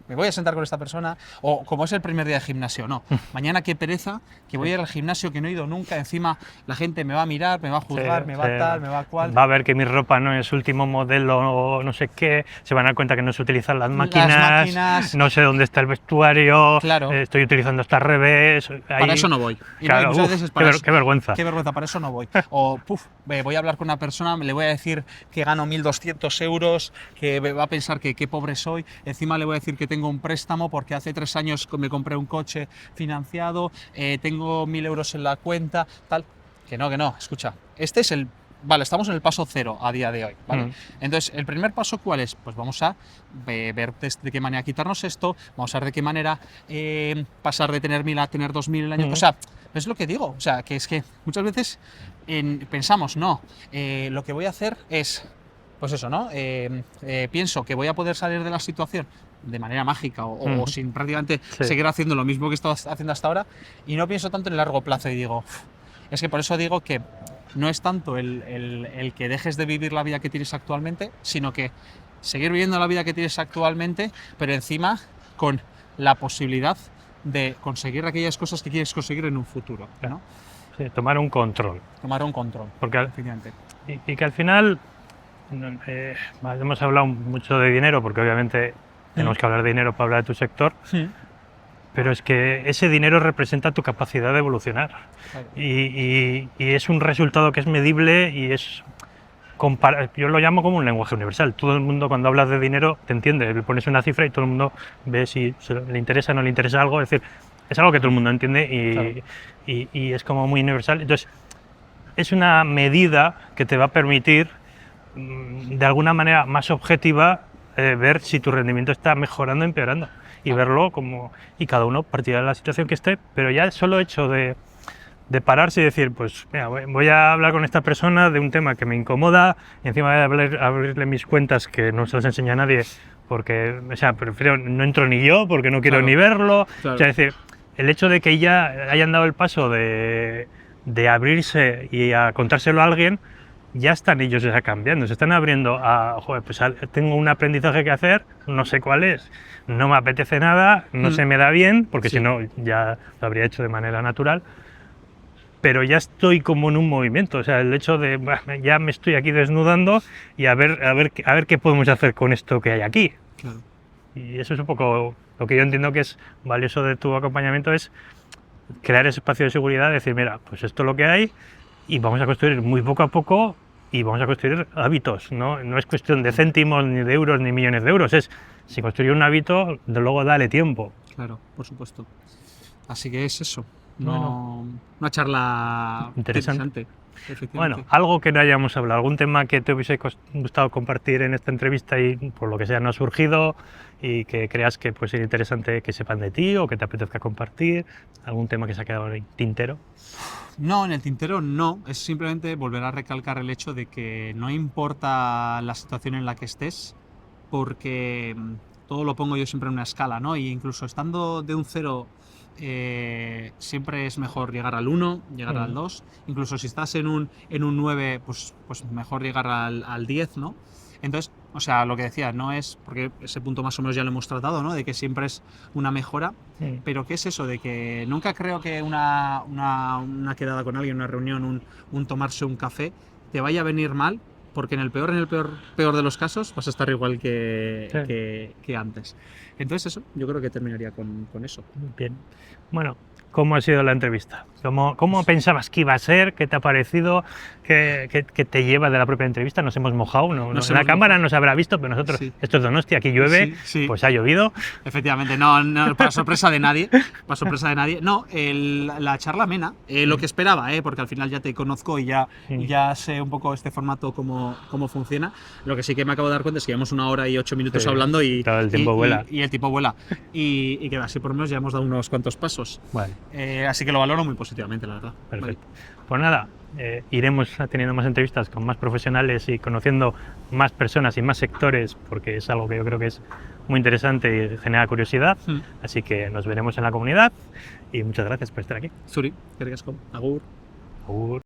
me voy a sentar con esta persona, o como es el primer día de gimnasio, no, mañana qué pereza, que voy a ir al gimnasio que no he ido nunca, encima la gente me va a mirar, me va a juzgar, me va a tal, me va a cual. Va a ver que mi ropa no es último modelo o no sé qué, se van a dar cuenta que no se utilizan las máquinas, no sé dónde está el vestuario, claro. Estoy utilizando esto al revés. Para eso no voy. Y claro, muchas veces para qué vergüenza. Qué vergüenza, para eso no voy. O, voy a hablar con una persona, le voy a decir que gano 1.200 euros, que va a pensar que qué pobre soy, encima le voy a decir que tengo un préstamo porque hace 3 años me compré un coche financiado, tengo 1.000 euros en la cuenta, tal. que no, escucha, este es el... Vale, estamos en el paso 0 a día de hoy, ¿vale? Entonces, ¿el primer paso cuál es? Pues vamos a ver de qué manera quitarnos esto, vamos a ver de qué manera pasar de tener 1000 a tener 2000 el año. O sea, es lo que digo, o sea, que es que muchas veces pensamos, no, lo que voy a hacer es, pues eso, ¿no? Pienso que voy a poder salir de la situación de manera mágica o sin prácticamente seguir haciendo lo mismo que he estado haciendo hasta ahora, y no pienso tanto en el largo plazo y digo, es que por eso digo que no es tanto el que dejes de vivir la vida que tienes actualmente, sino que seguir viviendo la vida que tienes actualmente, pero encima con la posibilidad de conseguir aquellas cosas que quieres conseguir en un futuro, ¿no? Sí, tomar un control. Tomar un control, porque efectivamente. Y que al final, hemos hablado mucho de dinero, porque obviamente tenemos que hablar de dinero para hablar de tu sector, pero es que ese dinero representa tu capacidad de evolucionar. Claro. Y es un resultado que es medible y es... yo lo llamo como un lenguaje universal. Todo el mundo, cuando hablas de dinero, te entiende. Le pones una cifra y todo el mundo ve si le interesa o no le interesa algo. Es decir, es algo que todo el mundo entiende y es como muy universal. Entonces, es una medida que te va a permitir, de alguna manera más objetiva, ver si tu rendimiento está mejorando o empeorando. Y verlo como... Y cada uno partirá de la situación que esté, pero ya el solo hecho de pararse y decir, pues mira, voy a hablar con esta persona de un tema que me incomoda, y encima voy a abrirle mis cuentas que no se las enseña a nadie, porque, o sea, prefiero, no entro ni yo porque no quiero ni verlo. O sea, es decir, el hecho de que ya hayan dado el paso de abrirse y a contárselo a alguien, ya están ellos ya cambiando, se están abriendo a, joder, pues tengo un aprendizaje que hacer, no sé cuál es, no me apetece nada, no se me da bien, porque si no ya lo habría hecho de manera natural, pero ya estoy como en un movimiento, o sea, el hecho de, ya me estoy aquí desnudando y a ver qué podemos hacer con esto que hay aquí. Claro. Y eso es un poco lo que yo entiendo que es valioso de tu acompañamiento, es crear ese espacio de seguridad, decir, mira, pues esto es lo que hay, y vamos a construir muy poco a poco y vamos a construir hábitos, ¿no? No es cuestión de céntimos, ni de euros, ni millones de euros, es, si construir un hábito, de luego dale tiempo. Claro, por supuesto. Así que es eso, una charla interesante. Bueno, algo que no hayamos hablado, algún tema que te hubiese gustado compartir en esta entrevista y por lo que sea no ha surgido y que creas que puede ser interesante que sepan de ti o que te apetezca compartir, algún tema que se ha quedado en el tintero. No, en el tintero no, es simplemente volver a recalcar el hecho de que no importa la situación en la que estés, porque todo lo pongo yo siempre en una escala, ¿no? Y incluso estando de un 0, siempre es mejor llegar al 1, llegar al 2, incluso si estás en un 9, pues mejor llegar al 10, ¿no? Entonces, o sea, lo que decía, no es, porque ese punto más o menos ya lo hemos tratado, ¿no? De que siempre es una mejora, pero ¿qué es eso? De que nunca creo que una quedada con alguien, una reunión, un tomarse un café, te vaya a venir mal, porque en el peor de los casos vas a estar igual que antes. Entonces eso, yo creo que terminaría con eso. Bien. Bueno, ¿cómo ha sido la entrevista? ¿Cómo pensabas que iba a ser? ¿Qué te ha parecido? ¿Qué te lleva de la propia entrevista? Nos hemos mojado, la cámara no se habrá visto, pero nosotros, esto es Donosti, aquí llueve, pues ha llovido. Efectivamente, no, para sorpresa de nadie, No, la charla amena, lo que esperaba, porque al final ya te conozco y ya sé un poco este formato cómo funciona. Lo que sí que me acabo de dar cuenta es que llevamos 1 hora y 8 minutos hablando y el tiempo vuela. Y el tiempo vuela. Y que así por lo menos ya hemos dado unos cuantos pasos. Vale. Así que lo valoro muy positivamente, la verdad. Perfecto. Vale. Pues nada, iremos teniendo más entrevistas con más profesionales y conociendo más personas y más sectores, porque es algo que yo creo que es muy interesante y genera curiosidad. Así que nos veremos en la comunidad y muchas gracias por estar aquí. Zuri, eskerrik asko. Agur. Agur.